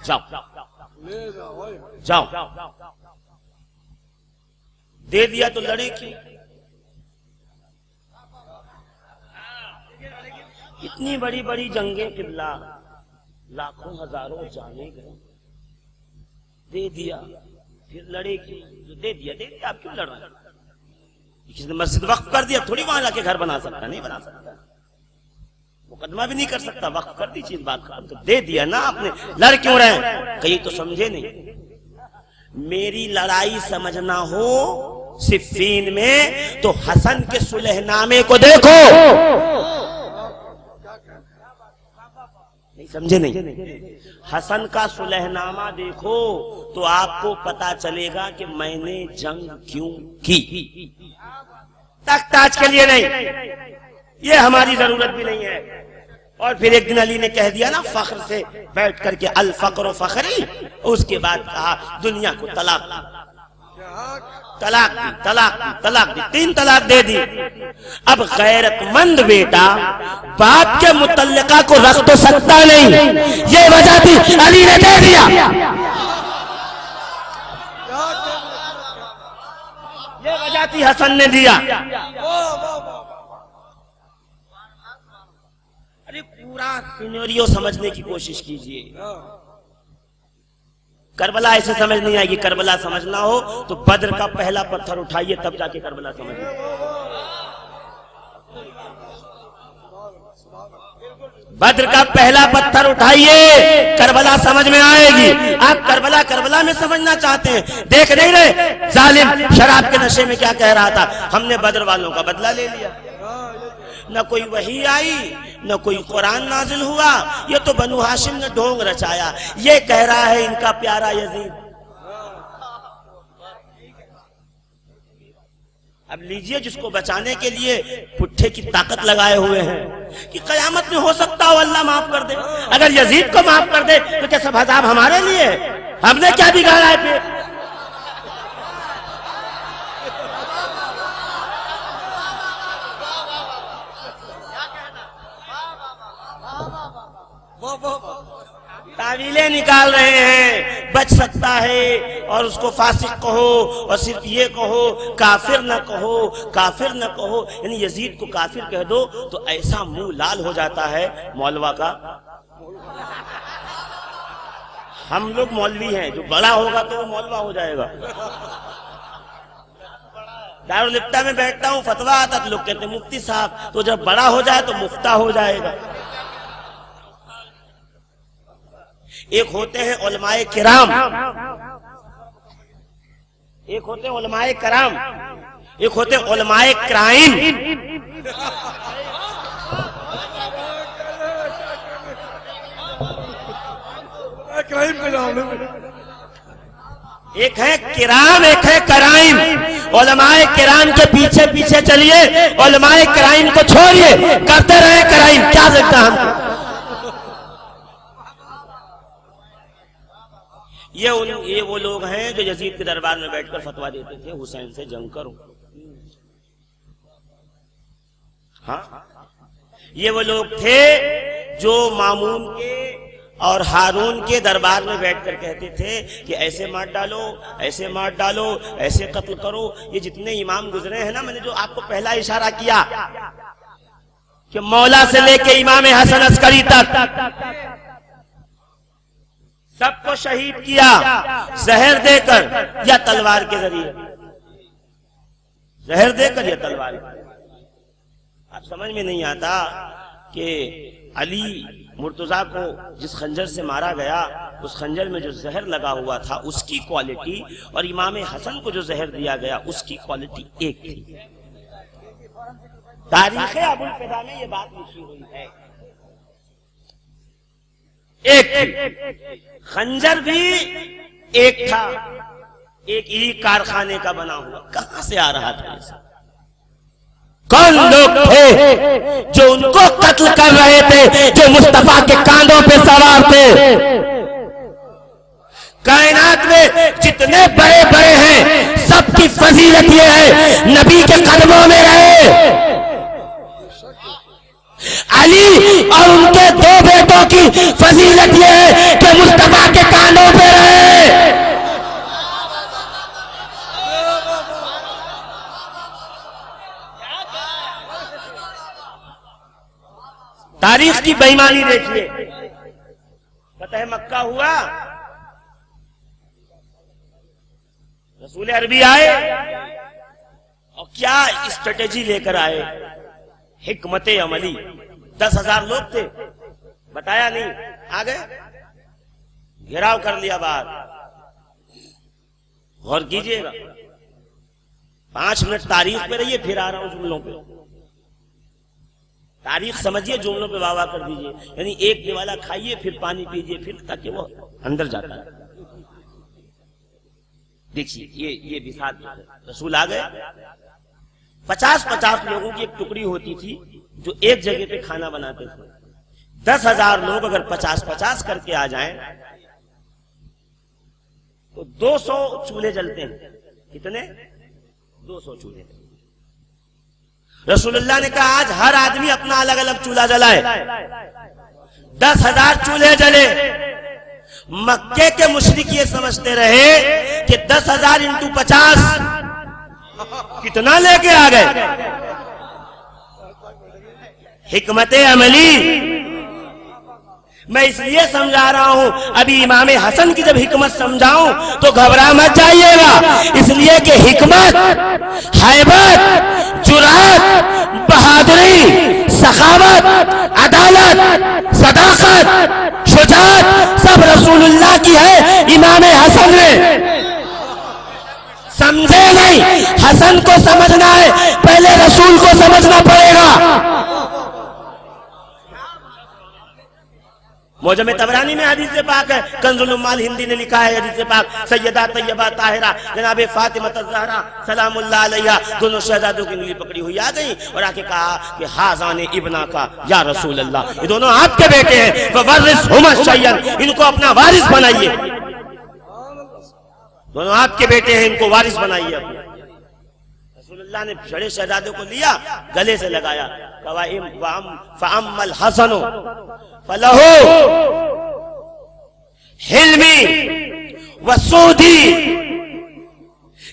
जाओ जाओ, दे दिया तो लड़े क्यों? इतनी बड़ी बड़ी जंगें किबला, लाखों हजारों जाने गए, दे दिया फिर लड़े क्यों? जो दे दिया आप क्यों लड़ रहे हैं? किसी ने मस्जिद वक्फ कर दिया, थोड़ी वहां लाके घर बना सकता, नहीं बना सकता, मुकदमा भी नहीं कर सकता, वक्फ कर दी चीज, बात खत्म। तो दे दिया ना आपने, लड़ क्यों रहे? कहीं तो समझे नहीं। मेरी लड़ाई समझना हो सिफ़ीन में तो हसन के सुलहनामे को देखो, नहीं समझे नहीं? हसन का सुलहनामा देखो तो आपको पता चलेगा कि मैंने जंग क्यों की। तख्ताज के लिए नहीं, ये हमारी जरूरत भी नहीं है। और फिर एक दिन अली ने कह दिया ना फख्र से बैठ करके, अल फख्र फखरी, उसके बाद कहा दुनिया को तलाक तलाक दी, तलाक दी, तलाक दी, 3 तलाक दे दी। अब गैरतमंद बेटा बाप के मुतल्लिका को रख तो सकता नहीं, ये वजह थी अली ने दे दिया, ये वजह थी हसन ने दिया। अरे पूरा सिनेरियो समझने की कोशिश कीजिए। करबला ऐसे समझ नहीं आएगी, करबला समझना हो तो बद्र का पहला पत्थर उठाइए, तब जाके करबला समझिए। बद्र का पहला पत्थर उठाइए, करबला समझ में आएगी। आप करबला करबला में समझना चाहते हैं, देख नहीं रहे जालिम शराब के नशे में क्या कह रहा था, हमने बद्र वालों का बदला ले लिया। न कोई वही आई, न कोई कुरान नाजिल हुआ, ये तो बनु हाशिम ने ढोंग रचाया, ये कह रहा है इनका प्यारा यजीद। अब लीजिए, जिसको बचाने के लिए पुट्ठे की ताकत लगाए हुए हैं कि कयामत में हो सकता हो अल्लाह माफ कर दे। अगर यजीद को माफ कर दे तो क्या सब अज़ाब हमारे लिए? हमने क्या बिगाड़ा है फिर? तावीलें निकाल रहे हैं, बच सकता है और उसको फासिक कहो और सिर्फ ये कहो काफिर न कहो, काफिर न कहो, यानी यजीद को काफिर कह दो तो ऐसा मुंह लाल हो जाता है मौलवा का। हम लोग मौलवी हैं, जो बड़ा होगा तो वो मौलवा हो जाएगा। दारुल इफ्ता में बैठता हूँ, फतवा आता तो लोग कहते हैं मुफ्ती साहब, तो जब बड़ा हो जाए तो मुफ्ता हो जाएगा। एक होते हैं उलमाए किराम, एक होते हैं उलमाए कराम, एक होते हैं उलमाए क्राइम। क्राइम का नाम एक है किराम, एक है कराइम। उलमाए किराम के पीछे पीछे चलिए, उलमाए क्राइम को छोड़िए, करते रहे क्राइम, क्या लगता हम। ये वो लोग हैं जो यजीद के दरबार में बैठकर फतवा देते थे हुसैन से जंग करो। हाँ, ये वो लोग थे जो मामून के और हारून के दरबार में बैठकर कहते थे कि ऐसे मार डालो, ऐसे मार डालो, ऐसे कत्ल करो। ये जितने इमाम गुजरे हैं ना, मैंने जो आपको पहला इशारा किया कि मौला से लेके इमाम हसन अस्करी तक सबको शहीद किया, जहर देकर या तलवार के जरिए। जहर देकर या तलवार। आप समझ में नहीं आता कि अली मुर्तजा को जिस खंजर से मारा गया, उस खंजर में जो जहर लगा हुआ था उसकी क्वालिटी, और इमाम हसन को जो जहर दिया गया उसकी क्वालिटी एक थी। तारीख अबुल फिदा में ये बात लिखी हुई है। एक खंजर भी एक था, एक ही कारखाने का बना हुआ। कहां से आ रहा था ये? कौन लोग थे जो उनको कत्ल कर रहे थे, जो मुस्तफा के कांधों पे सवार थे? कायनात में जितने बड़े बड़े हैं सबकी फजीलत ये है नबी के कदमों में रहे। अली और उनके दो बेटों की फजीलत ये है कि मुस्तफा के कांधों पे रहे। तारीख की बेईमानी देखिए। फतह मक्का हुआ, रसूल अरबी आए और क्या स्ट्रेटेजी लेकर आए, हिकमत अमली। 10,000 लोग थे, बताया नहीं, आ गए, घेराव कर लिया बाहर। गौर कीजिएगा, 5 मिनट तारीख पे रहिए, फिर आ रहा हूं जुमलों पे। तारीख समझिए, जुमलों पे वाह कर दीजिए। यानी एक निवाला खाइए, फिर पानी पीजिए, फिर ताकि वो अंदर जाता है। देखिए ये बिसात रसूल आ गए। 50-50 लोगों की एक टुकड़ी होती थी जो एक जगह पे खाना बनाते थे। 10,000 लोग अगर 50-50 करके आ जाएं तो 200 चूल्हे जलते हैं। कितने? 200 चूल्हे। रसूलुल्लाह ने कहा आज हर आदमी अपना अलग अलग चूल्हा जलाए। 10,000 चूल्हे जले। मक्के के मुशरिक ये समझते रहे कि 10,000 इंटू 50 कितना लेके आ गए। हिकमत अमली मैं इसलिए समझा रहा हूं, अभी इमाम हसन की जब हिकमत समझाऊं तो घबरा मत जाइएगा, इसलिए कि हिकमत, हैबत, जुरात, बहादुरी, सखावत, अदालत, सदाकत, शुजात सब रसूलुल्लाह की है। इमाम हसन में समझे नहीं, हसन को समझना है, पहले रसूल को समझना पड़ेगा। मौजम तबरानी में हदीस पाक है, कंजुल उम्माल हिंदी ने लिखा है हदीस पाक, सैयदा तैयबा ताहिरा जनाब फातिमा ज़हरा सलामुल्लाह अलैहा दोनों शहजादों की उंगली पकड़ी हुई आ गई और आके कहा कि हाज़ाने इब्ना का या रसूल अल्लाह, ये दोनों आपके बेटे हैं, ववर्रिसहुमा शय्यन, इनको अपना वारिस बनाइए। दोनों आपके बेटे हैं, इनको वारिस बनाइए। रसूलुल्लाह ने बड़े शहजादों को लिया, गले से लगाया, फअम्मल हसनो फलहु हिल्मी वसूदी,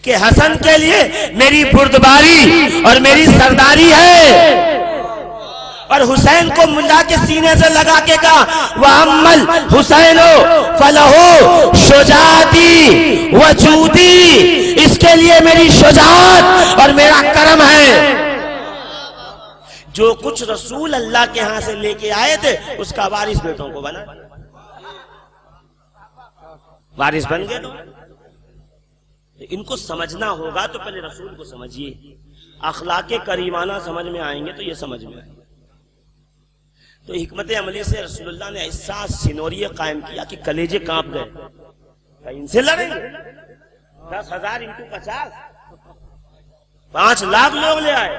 कि हसन के लिए मेरी बुर्दबारी और मेरी सरदारी है। और हुसैन को मुल्ला के सीने से लगा के कहा वअम्मल हुसैनो फलहु शुजाती वजूदी, इसके लिए मेरी शुजात और मेरा करम है। जो कुछ रसूल अल्लाह के यहां से लेके आए थे उसका वारिस बेटों को बना, वारिस बन गए। तो इनको समझना होगा तो पहले रसूल को समझिए, अखलाके करीमाना समझ में आएंगे तो ये समझ में आएंगे। तो हिकमत अमली से रसूलुल्लाह ने ऐसा सिनोरिया कायम किया कि कलेजे कांप गए। इनसे लड़ेंगे 10,000 इंटू 50, 5 लाख लोग ले आए।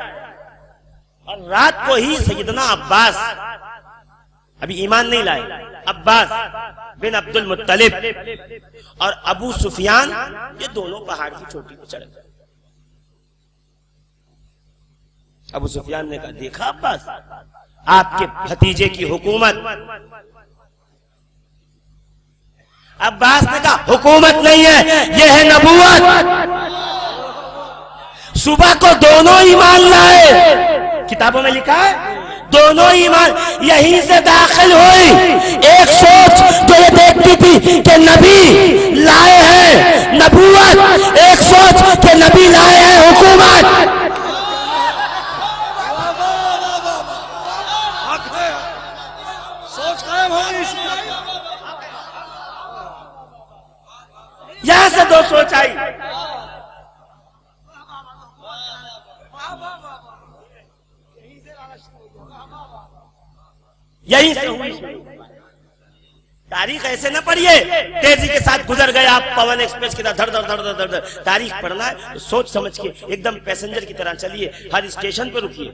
और रात को ही सैयदना अब्बास, अभी ईमान नहीं लाए, अब्बास बिन अब्दुल मुत्तलिब और अबू सुफियान, ये दोनों पहाड़ की चोटी पर चढ़ गए। अबू सुफियान ने कहा, देखा अब्बास, आपके भतीजे की हुकूमत। अब्बास ने कहा, हुकूमत नहीं है, यह है नबूवत। सुबह को दोनों ईमान लाए, किताबों में लिखा है दोनों ईमान यहीं से दाखिल हुई। एक सोच जो ये देखती थी कि नबी लाए हैं नबूवत, एक सोच कि नबी लाए हैं हुकूमत। सोच कायम हो गई इसमें। यहां से दो सोच आई। यहीं से हुई। तारीख ऐसे न पढ़िए तेजी के साथ गुजर गए आप पवन एक्सप्रेस की तरह धड़ धड़ धड़ धड़ धड़। तारीख पढ़ना है तो सोच समझ के एकदम पैसेंजर की तरह चलिए। हर स्टेशन पर रुकिए,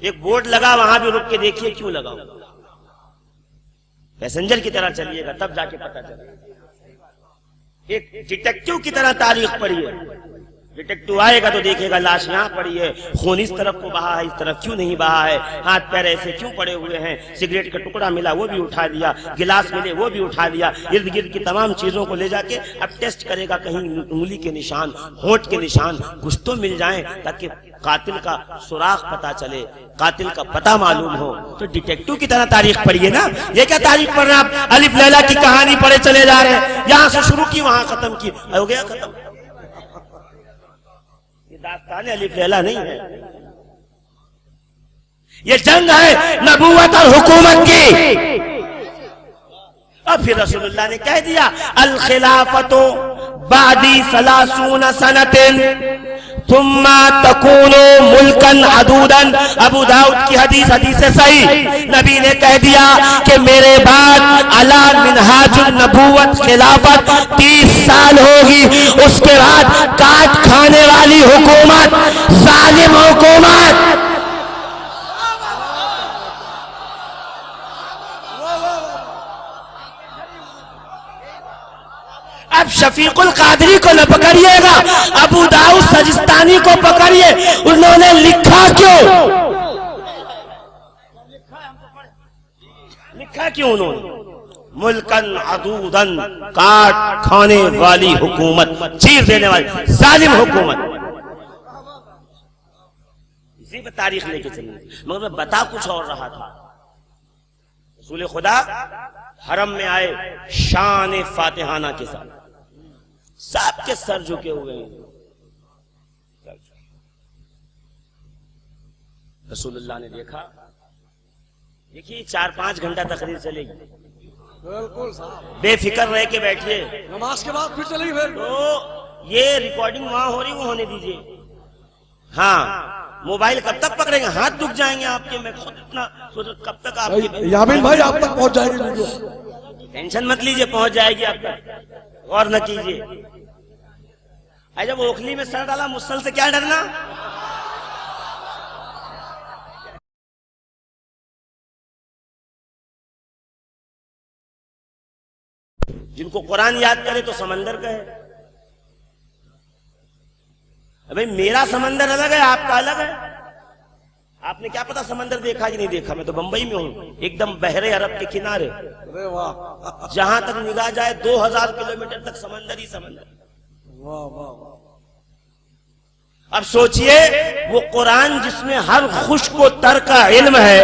एक बोर्ड लगा वहां भी रुक के देखिए क्यों लगा। पैसेंजर की तरह चलिएगा तब जाके पता चलेगा। एक डिटेक्टिव की तरह तारीख पढ़िए। डिटेक्टिव आएगा तो देखेगा लाश यहाँ पड़ी है, खून इस तरफ को बहा है, इस तरफ क्यों नहीं बहा है, हाथ पैर ऐसे क्यों पड़े हुए हैं, सिगरेट का टुकड़ा मिला वो भी उठा लिया, गिलास मिले वो भी उठा लिया। इर्द गिर्द की तमाम चीजों को ले जाके अब टेस्ट करेगा, कहीं उंगली के निशान, होंठ के निशान कुछ तो मिल जाए ताकि कातिल का सुराग पता चले, कातिल का पता मालूम हो। तो डिटेक्टिव की तरह तारीख पढ़िए ना। ये क्या तारीख पढ़ रहे हैं आप? अलिफ लैला की कहानी पढ़े चले जा रहे हैं, यहां से शुरू की वहां खत्म की, हो गया खत्म। दास्तान अलिफ लैला नहीं है, ये जंग है नबूवत और हुकूमत की। अब फिर रसूलुल्लाह ने कह दिया, अल खिलाफतो बादी सलासून सनतिन तुम्मा तकूनो मुल्कन अदूदन। अबू दाऊद की हदीस, हदीस सही। नबी ने कह दिया कि मेरे बाद अला मिनहाजुन नबूवत खिलाफत 30 साल होगी, उसके बाद काट खाने वाली हुकूमत, जालिम हुकूमत। अब शफीकुल कादरी को न पकड़िएगा, अबू दाऊद सजिस्तानी को पकड़िए। उन्होंने लिखा क्यों? लिखा क्यों उन्होंने? मुल्कन अदूदन, काट खाने वाली हुकूमत, चीर देने वाली जालिम हुकूमत। इसी पर तारीख लेके चलिए। मगर मैं बता कुछ और रहा था। रसूल खुदा हरम में आए शान फातिहाना के साथ, सबके सर झुके हुए हैं। रसूलुल्लाह ने देखा, देखिए 4-5 घंटा तकरीर चलेगी, बिल्कुल साहब, बेफिक्र रह के बैठिए। नमाज के बाद फिर चलेगी। फिर तो ये रिकॉर्डिंग वहां हो रही वो होने दीजिए। हाँ, मोबाइल कब तक पकड़ेंगे, हाथ दुख जाएंगे आपके। मैं खुद इतना सोच, कब तक आपकी यामीन भाई आप तक पहुंच जाएगी वीडियो। टेंशन मत लीजिए, पहुंच जाएगी आप तक, गौर न कीजिए। अरे जब ओखली में सर डाला, मुसल से क्या डरना। जिनको कुरान याद करे तो समंदर कहे। भाई मेरा समंदर अलग है, आपका अलग है। आपने क्या पता समंदर देखा कि नहीं देखा। मैं तो बंबई में हूं, एकदम बहरे अरब के किनारे। अरे वाह, जहां तक निगाह जाए 2000 किलोमीटर तक समंदर ही समंदर। वाह वाह। अब सोचिए, वो कुरान जिसमें हर खुश को तर का इल्म है,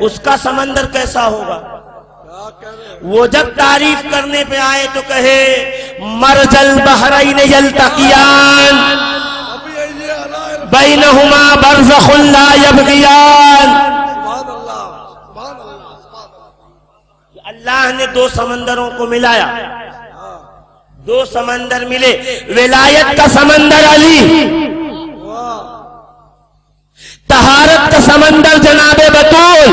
उसका समंदर कैसा होगा। क्या कह रहे हैं? वो जब तारीफ करने पे आए तो कहे मरजल बहरैन यल्तकियान अभी ये अला बैनहुमा बरज़खुन ला यबगियान। सुभान अल्लाह, सुभान अल्लाह, सुभान अल्लाह। अल्लाह ने 2 समंदरों को मिलाया, दो समंदर मिले, विलायत का समंदर अली, तहारत का समंदर जनाबे बतूल,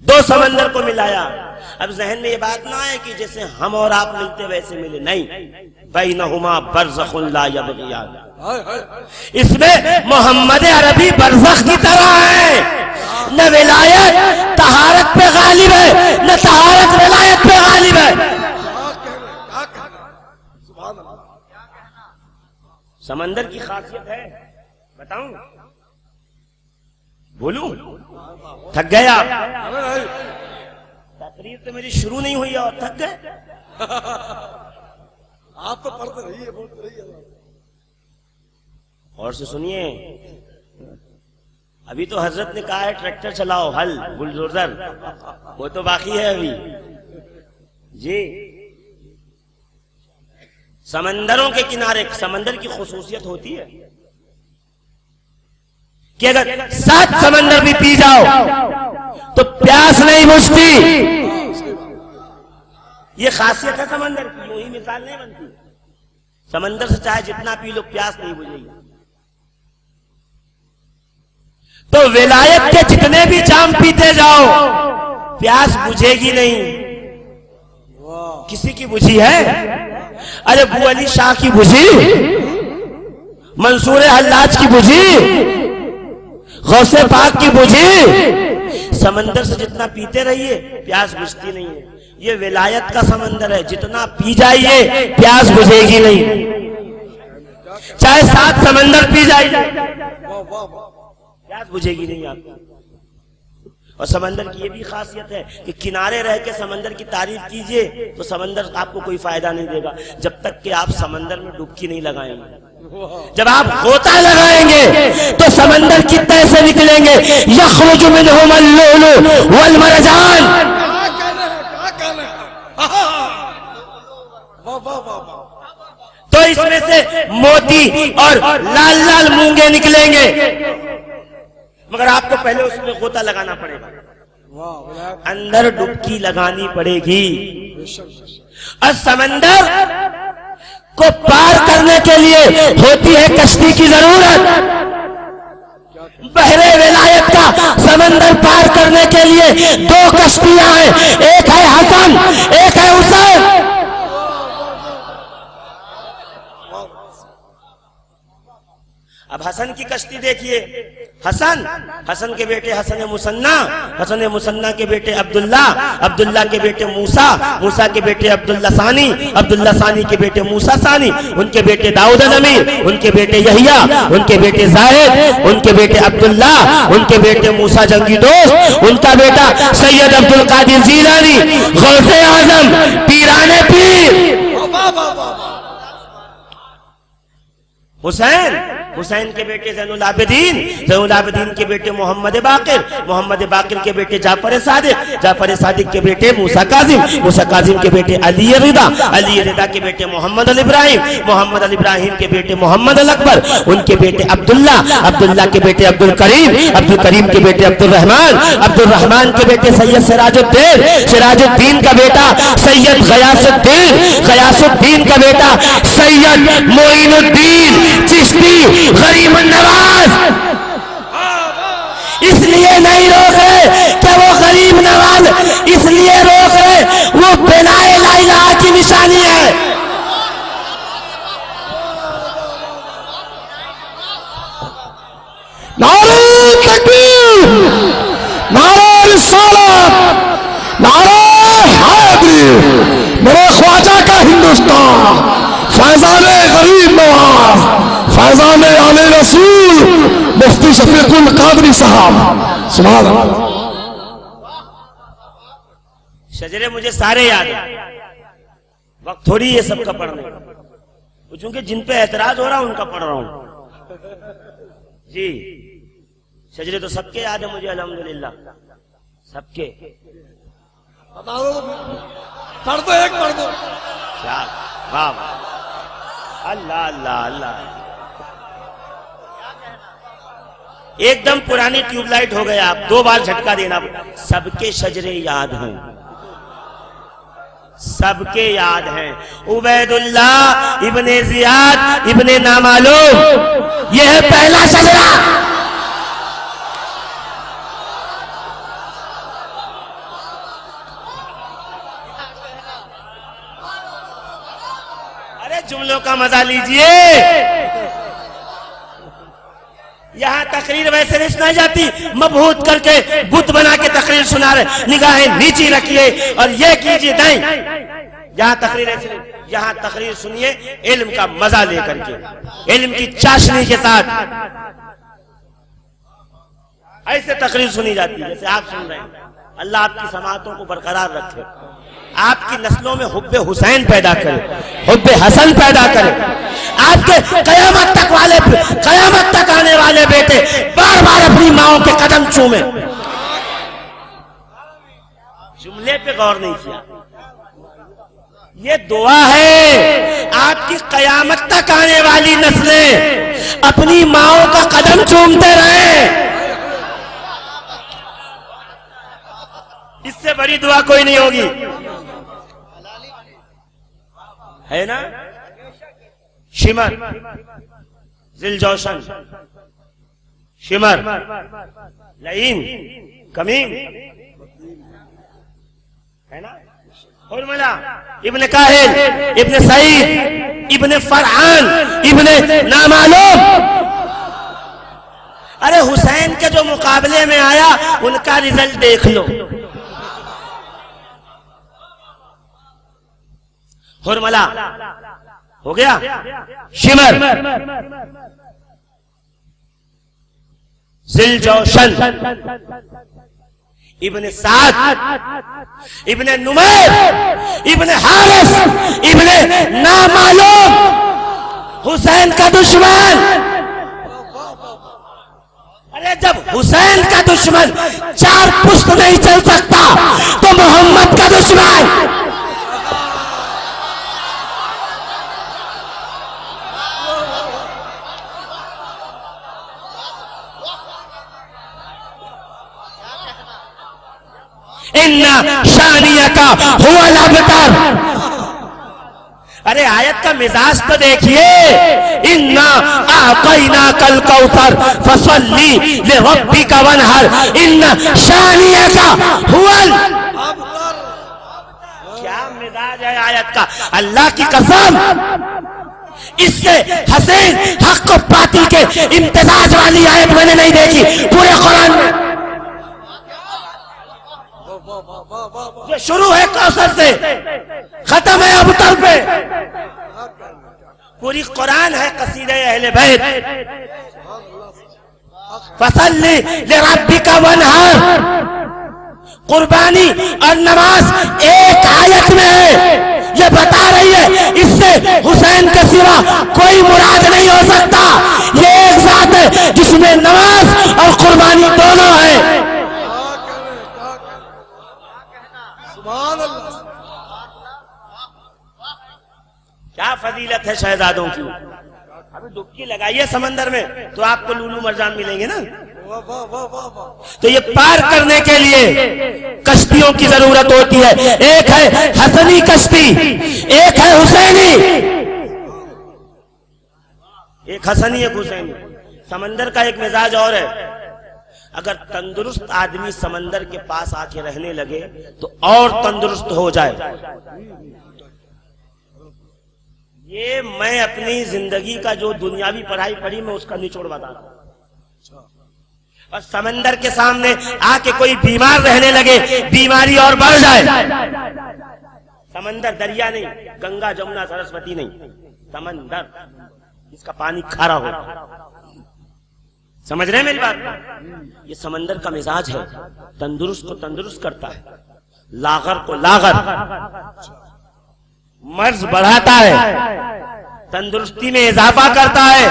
दो समंदर को मिलाया। अब जहन में ये बात ना आए कि जैसे हम और आप मिलते वैसे मिले, नहीं, बैनहुमा बरज़ख़ुन ला यबग़ियान, इसमें मोहम्मद अरबी बरज़ख की तरह है, न विलायत तहारत पे गालिब है, न तहारत विलायत पे गालिब है। समंदर की खासियत है, बताऊं, बोलूं, थक गया, तकरीर तो मेरी शुरू नहीं हुई और थक गए। आप तो पढ़ते रहिए, बोलते रहिए। और से सुनिए, अभी तो हजरत ने कहा है ट्रैक्टर चलाओ, हल, बुलडोजर, वो तो बाकी है अभी जी। समंदरों के किनारे, समंदर की खुसूसियत होती है कि अगर 7 समंदर भी पी जाओ तो प्यास नहीं बुझती। ये खासियत है समंदर की, यूं ही मिसाल नहीं बनती। समंदर से चाहे जितना पी लो प्यास नहीं बुझेगी। तो विलायत के जितने भी जाम पीते जाओ प्यास बुझेगी नहीं। किसी की बुझी है? अरे बू अली शाह की बुझी, मंसूर हल्लाज की बुझी, गौसे पाक की बुझी। समंदर से जितना पीते रहिए प्यास बुझती नहीं है। ये विलायत का समंदर है, जितना पी जाइए प्यास बुझेगी नहीं, चाहे 7 समंदर पी जाइए प्यास बुझेगी नहीं आपको। और समंदर की ये भी खासियत है कि किनारे रह के समंदर की तारीफ कीजिए तो समंदर आपको कोई फायदा नहीं देगा जब तक कि आप समंदर में डुबकी नहीं लगाएंगे। जब आप गोता लगाएंगे तो समंदर की तह से निकलेंगे, यखरुजु मिनहुमुल लुलु वल मरजान। तो इसमें से मोती और लाल लाल मूंगे निकलेंगे, मगर आपको पहले उसमें गोता लगाना पड़ेगा, अंदर डुबकी लगानी पड़ेगी। और समंदर को पार करने के लिए होती है कश्ती की जरूरत। बहरे विलायत का समंदर पार करने के लिए 2 कश्तियां हैं, एक है हसन, एक है हुसैन। अब हसन की कश्ती देखिए, हसन के बेटे हसन मुसन्ना के बेटे अब्दुल्ला के बेटे मूसा के बेटे अब्दुल्ला सानी के बेटे मूसा सानी, उनके बेटे दाऊद नबी, उनके बेटे यहिया, उनके बेटे जाहिद, उनके बेटे अब्दुल्ला, उनके बेटे मूसा जंगी दोस्त, उनका बेटा सैयद अब्दुल कादिर जीलानी, गौसे आजम, पीराने पीर। हुसैन के बेटे ज़ैनुल आबिदीन के बेटे मोहम्मद बाकिर के बेटे जाफर सादिक के बेटे मूसा काजिम के बेटे अली रिदा के बेटे मोहम्मद अल इब्राहिम के बेटे मोहम्मद अल अकबर, उनके बेटे अब्दुल्ला के बेटे अब्दुल करीम के बेटे अब्दुल रहमान के बेटे सैयद सिराजुद्दीन का बेटा सैयद गयासुद्दीन का बेटा सैयद मोइनुद्दीन चिश्ती गरीब नवाज। इसलिए नहीं रोक रहे कि वो गरीब नवाज, इसलिए रोक रहे वो बिनाए ला इलाहा की निशानी है। नारे तकबीर, नारे रिसालत, नारे हैदरी, मेरे ख्वाजा का हिंदुस्तान, फैजाने गरीब नवाज, फैजाने आले रसूल, मुफ्ती शफीकुल कादरी साहब। सुभान अल्लाह। शजरे मुझे सारे याद है, वक्त थोड़ी ये सबका पढ़ने, चूंकि जिन पे एतराज हो रहा उनका पढ़ रहा हूं जी। शजरे तो सबके याद है मुझे, अल्हम्दुलिल्लाह सबके। पढ़ दो, एक पढ़ दो। क्या वाह, अल्लाह अल्लाह अल्लाह। एकदम पुरानी ट्यूबलाइट हो गए आप, 2 बार झटका देना। सबके शजरे याद हैं, सबके याद हैं। उबैदुल्लाह इब्ने जियाद इब्ने नामालूम, यह है पहला शजरा। अरे जुमलों का मजा लीजिए। यहां तकरीर वैसे नहीं सुनाई जाती, मबहूत करके बुत बना के तकरीर सुना रहे, निगाहें नीची रखिए और ये कीजिए दाएं। यहां तकरीर ऐसे नहीं, यहां तकरीर सुनिए इल्म का मजा लेकर के, इल्म की चाशनी के साथ ऐसे तकरीर सुनी जाती है जैसे आप सुन रहे हैं। अल्लाह आपकी समातों को बरकरार रखे, आपकी नस्लों में हुब्बे हुसैन पैदा करे, हुब्बे हसन पैदा करे, आपके कयामत तक आने वाले बेटे बार बार अपनी माओं के कदम चूमे। जुमले पे गौर नहीं किया, ये दुआ है आपकी कयामत तक आने वाली नस्लें अपनी माओं का कदम चूमते रहे। इससे बड़ी दुआ कोई नहीं होगी, है ना। शिमर जिलजौशन, शिमर लईन कमीन, है ना। हुरमला इब्ने काहिल इब्ने सईद इब्ने फरहान इब्ने नामालूम। अरे हुसैन के जो मुकाबले में आया उनका रिजल्ट देख लो। हुरमला हो गया, शिमर जिलजौशन इब्ने साद इब्ने नुमैर इब्ने हारिस इब्ने नामालूम, हुसैन का दुश्मन। अरे जब हुसैन का दुश्मन 4 पुश्त नहीं चल सकता तो मोहम्मद का दुश्मन। इन्ना शानिया का हुवल अबतर। अरे आयत का मिजाज तो देखिए, इन्ना आक़ैना कल कौसर फसल्ली लिरब्बिका वनहर इन्ना शानिया का हुवल। क्या मिजाज है आयत का, अल्लाह की कसम। इससे हसीन हक बातिल के इम्तिजाज वाली आयत मैंने नहीं देखी पूरे कुरान में। ये शुरू है कौसर से, खत्म है अबतर पे। पूरी कुरान है कसीदे अहले बैत। फसल्ली लिरब्बिका वनहर, कुर्बानी और नमाज एक आयत में है। ये बता रही है इससे हुसैन के सिवा कोई मुराद नहीं हो सकता। ये एक जात है जिसमें नमाज और कुर्बानी दोनों है। क्या फजीलत है शहजादों की। अभी डुबकी लगाइए समंदर में तो आपको लूलू मरजान मिलेंगे ना। तो ये पार करने के लिए कश्तियों की जरूरत होती है। एक है हसनी कश्ती, एक है हुसैनी। एक हसनी एक हुसैनी। समंदर का एक मिजाज और है, अगर तंदुरुस्त आदमी समंदर के पास आके रहने लगे तो और तंदुरुस्त हो जाए। ये मैं अपनी जिंदगी का जो दुनियावी पढ़ाई पढ़ी मैं उसका निचोड़ बता रहा हूं। और समंदर के सामने आके कोई बीमार रहने लगे, बीमारी और बढ़ जाए। समंदर दरिया नहीं, गंगा जमुना सरस्वती नहीं, समंदर, इसका पानी खारा हो। समझ रहे हैं मेरी बात। ये समंदर का मिजाज है, तंदुरुस्त को तंदुरुस्त करता है, लागर को लागर, मर्ज बढ़ाता है, तंदुरुस्ती में इजाफा करता है।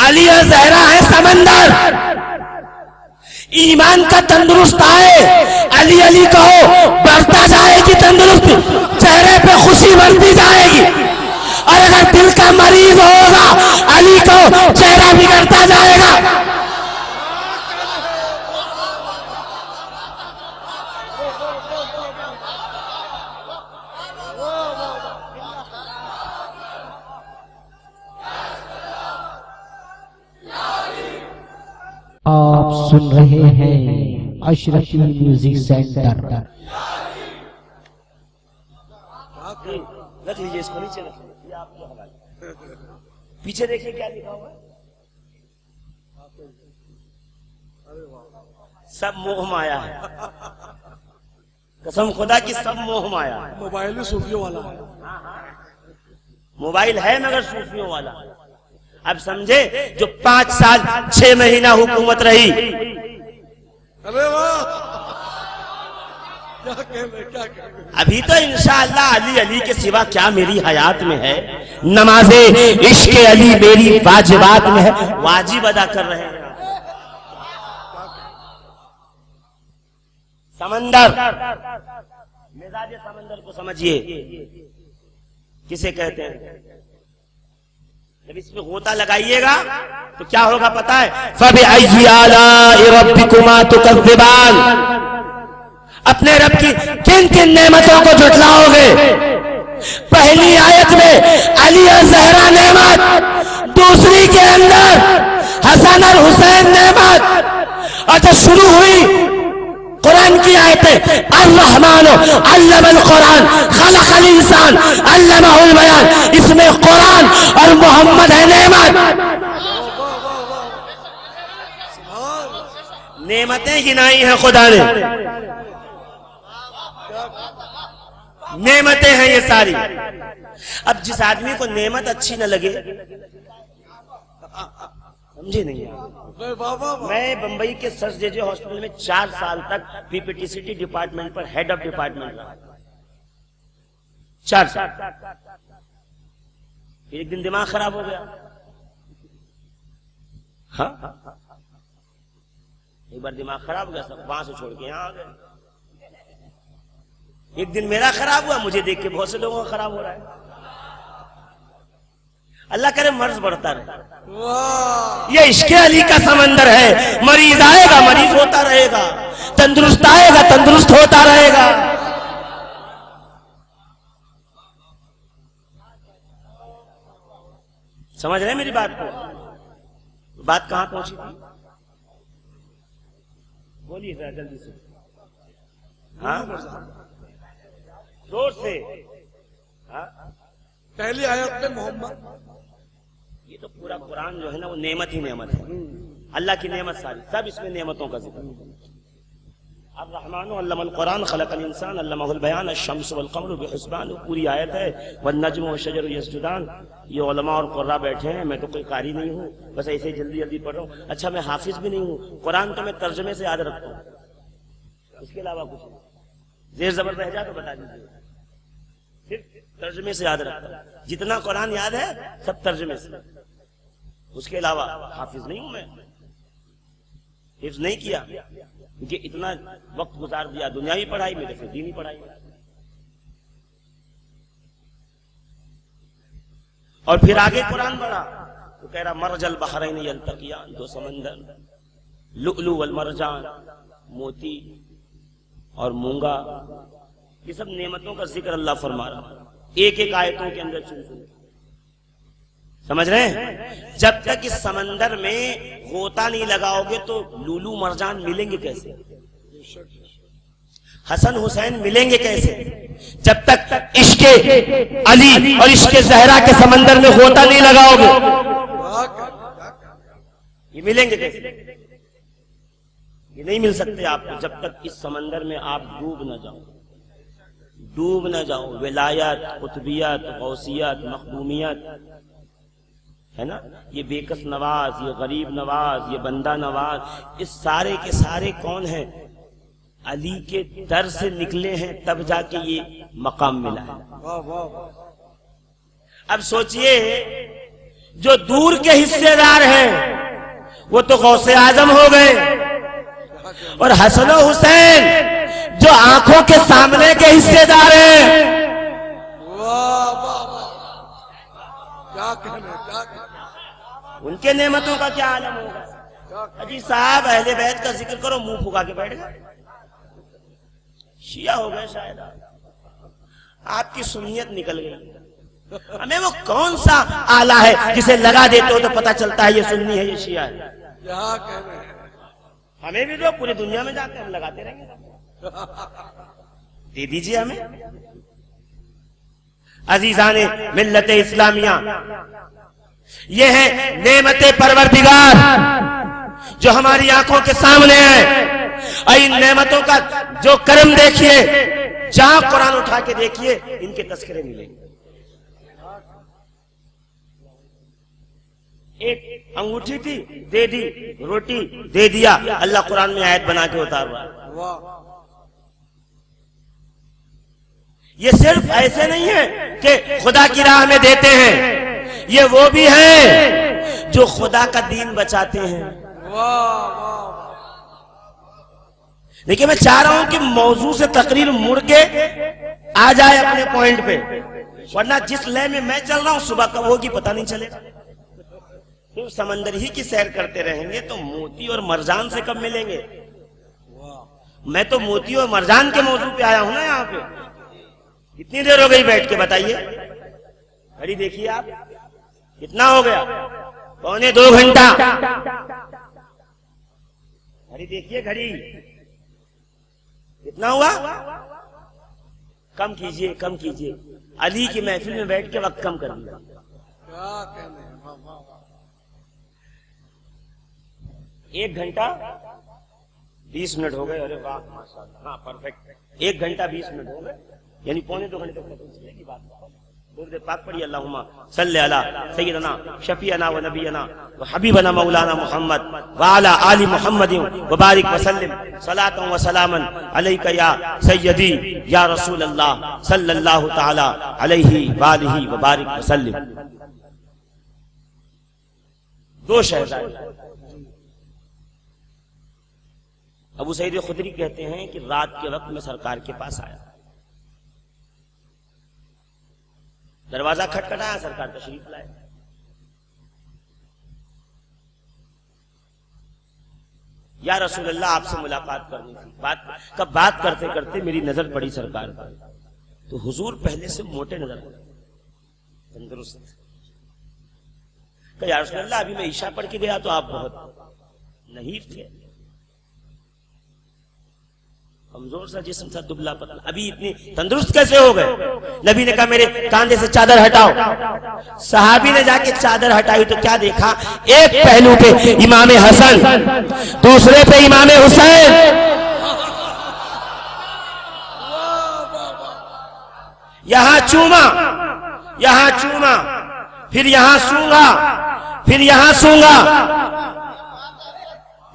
अली और जहरा है समंदर। ईमान का तंदुरुस्त आए, अली अली कहो, बढ़ता जाएगी तंदुरुस्ती, चेहरे पे खुशी बढ़ती जाएगी। और अगर दिल का मरीज होगा, अली कहो, चेहरा बिगड़ता जाएगा। आप सुन रहे हैं अशरफी म्यूजिक सेंटर। रख लीजिए इसको, नीचे रख लीजिए, आपके हवाले। पीछे देखिए क्या लिखा हुआ है, सब मोह माया है। कसम खुदा की सब मोह माया है। मोबाइल भी सूफियों वाला है। मोबाइल है मगर सूफियों वाला। अब समझे, जो 5 साल 6 महीना हुकूमत रही, अरे वाह, क्या कहने, क्या कहने। अभी तो इंशाअल्लाह अली अली के सिवा क्या मेरी हयात में है। नमाजे इश्क अली मेरी वाजिबात में है, वाजिब अदा कर रहे हैं। समंदर, मिजाज समंदर को समझिए किसे कहते हैं। जब इसमें गोता लगाइएगा तो क्या होगा पता है, फबिअय्यि आलाइ रब्बिकुमा तुकज़्ज़िबान, अपने रब की किन किन नेमतों को झुठलाओगे। पहली आयत में अली और ज़हरा नेमत, दूसरी के अंदर हसन और हुसैन नेमत। और जब शुरू हुई कुरान की आयतें, अर्रहमान अल्लमल कुरान खलक़ल इंसान अल्लमहुल बयान, इसमें कुरान और मोहम्मद है नेमत। नेमतें गिनाई हैं खुदा ने, नेमतें हैं ये सारी। अब जिस आदमी को नेमत अच्छी न लगे, समझे नहीं आप। मैं बंबई के सर जेजे हॉस्पिटल में 4 साल तक पीपीटीसीटी डिपार्टमेंट पर हेड ऑफ डिपार्टमेंट रहा, 4 साल। फिर एक दिन दिमाग खराब हो गया। हाँ, एक बार दिमाग खराब हो गया, सब वहां से छोड़ के यहाँ आ गए। एक दिन मेरा खराब हुआ, मुझे देख के बहुत से लोगों का खराब हो रहा है। अल्लाह करे मर्ज बढ़ता रहे। ये इश्क़ अली का समंदर है। मरीज आएगा मरीज होता रहेगा, तंदुरुस्त आएगा तंदुरुस्त होता रहेगा। समझ रहे मेरी बात को? बात कहां पहुंची थी? बोलिए जरा जल्दी से। हाँ, जोर से। हाँ, पहली आयत में मोहम्मद, ये तो पूरा कुरान जो है ना वो नेमत ही नेमत है। अल्लाह की नेमत सारी, सब इसमें नेमतों का जिक्र। अर्रहमान अल्लमल कुरान खलक़ल इंसान अल्लमहुल बयान अश-शम्स वल क़मर बिहिस्बान, पूरी आयत है। वन्नज्मु वश्शजरु यस्जुदान। ये उलमा और क़ुर्रा बैठे हैं, मैं तो कोई कारी नहीं हूँ, बस ऐसे ही जल्दी जल्दी पढ़ रहा हूँ। अच्छा, मैं हाफिज भी नहीं हूँ, कुरान तो मैं तर्जमे से याद रखता हूँ, इसके अलावा कुछ नहीं। जेर ज़बर रह जा तो बता दीजिए, सिर्फ तर्जमे से याद रखता हूँ। जितना कुरान याद है सब तर्जमे से, उसके अलावा हाफिज नहीं हूं मैं, हिफ्ज नहीं किया, क्योंकि इतना वक्त गुजार दिया दुनियावी पढ़ाई में, फिर दीनी पढ़ाई में। और फिर आगे कुरान बढ़ा तो कह रहा मरजल बहरैन यल्तक़ियान, 2 समंदर, लुअलु वल मरजान, मोती और मूंगा, ये सब नेमतों का जिक्र अल्लाह फरमा रहा, एक एक आयतों के अंदर चुन चुन। समझ रहे हैं? जब तक इस समंदर में गोता नहीं लगाओगे तो लूलू मरजान मिलेंगे कैसे, हसन हुसैन मिलेंगे कैसे? जब तक इश्क़े अली और इश्क़े ज़हरा के समंदर में गोता नहीं लगाओगे, ये मिलेंगे कैसे? ये नहीं मिल सकते आपको जब तक इस समंदर में आप डूब न जाओ, डूब न जाओ। विलायत, कुतबियत, गौसियत, मखदूमियत है ना, ये बेकस नवाज, ये गरीब नवाज, ये बंदा नवाज, इस सारे के सारे कौन हैं? अली के दर से निकले हैं, तब जाके ये मकाम मिला है। अब सोचिए, जो दूर के हिस्सेदार हैं वो तो गौसे आजम हो गए, और हसन हुसैन जो आंखों के सामने के हिस्सेदार हैं, क्या कहने, क्या कहने। उनके नेमतों का क्या आलम होगा? अजी साहब, अहले बैत का जिक्र करो, मुंह फुका के बैठ गए, शिया हो गए शायद। आपकी सुन्नियत निकल गई। हमें वो कौन सा आला है जिसे लगा देते हो तो पता चलता है ये सुन्नी है ये शिया है? क्या कहने। हमें भी दो, पूरी दुनिया में जाते हम लगाते रहेंगे, दे दीजिए हमें। अजीजाने मिल्लत इस्लामिया, ये है नेमते परवरदिगार जो हमारी आंखों के सामने है। इन नेमतों का जो करम देखिए, जहां कुरान उठा के देखिए इनके तस्करे मिलेंगे। एक अंगूठी थी, दे दी, रोटी दे दिया, अल्लाह कुरान में आयत बना के उतार रहा है। ये सिर्फ ऐसे नहीं है कि खुदा की राह में देते हैं, ये वो भी हैं जो खुदा का दीन बचाते हैं। देखिए, मैं चाह रहा हूं कि मौजू से तकरीर मुड़ के आ जाए अपने पॉइंट पे, वरना जिस लय में मैं चल रहा हूं सुबह कब होगी पता नहीं चलेगा। तो समंदर ही की सैर करते रहेंगे तो मोती और मरजान से कब मिलेंगे। मैं तो मोती और मरजान के मौजू पे आया हूं ना यहाँ पे। कितनी देर हो गई बैठ के बताइए, घड़ी देखिए आप, कितना हो गया, 1.25 घंटा। घड़ी देखिए, घड़ी कितना हुआ, कम कीजिए, कम कीजिए। अली की महफिल में बैठ के वक्त कम कर दिया। 1 घंटा 20 मिनट हो गए। अरे वाह, माशाल्लाह, हाँ परफेक्ट। 1 घंटा 20 मिनट हो गए, यानी 1.25 घंटे तक चलेगी बात। दुरूद पाक पढ़िए, अल्लाहुम्मा सल्ली अला सय्यिदना शफीअना व नबीना व हबीबना मौलाना मुहम्मद व अला आलि मुहम्मदिन व बारिक व सल्लिम सलातन व सलामन अलैका या सय्यदी या रसूल अल्लाह सल्लल्लाहु तआला अलैहि व आलिहि व बारिक व सल्लिम। 2 शहजादे। अबू सईद खुदरी कहते हैं कि रात के वक्त में सरकार के पास आया, दरवाजा खटखटाया, सरकार तशरीफ लाए। या रसूल अल्लाह, आपसे मुलाकात करनी थी। बात करते करते मेरी नजर पड़ी सरकार पर, तो हुजूर पहले से मोटे नजर पड़े, तंदुरुस्त। या रसूल अल्लाह, अभी मैं ईशा पढ़ के गया तो आप बहुत नहीफ थे, कमजोर सा जिस्म था, दुबला पतला, अभी इतनी तंदुरुस्त कैसे हो गए। नबी ने कहा मेरे कांधे से चादर हटाओ। सहाबी ने जाके चादर हटाई तो क्या देखा, एक पहलू पे इमाम हसन, दूसरे पे इमाम हुसैन। यहां चूमा, यहां चूमा, फिर यहां सूंघा, फिर यहां सूंघा।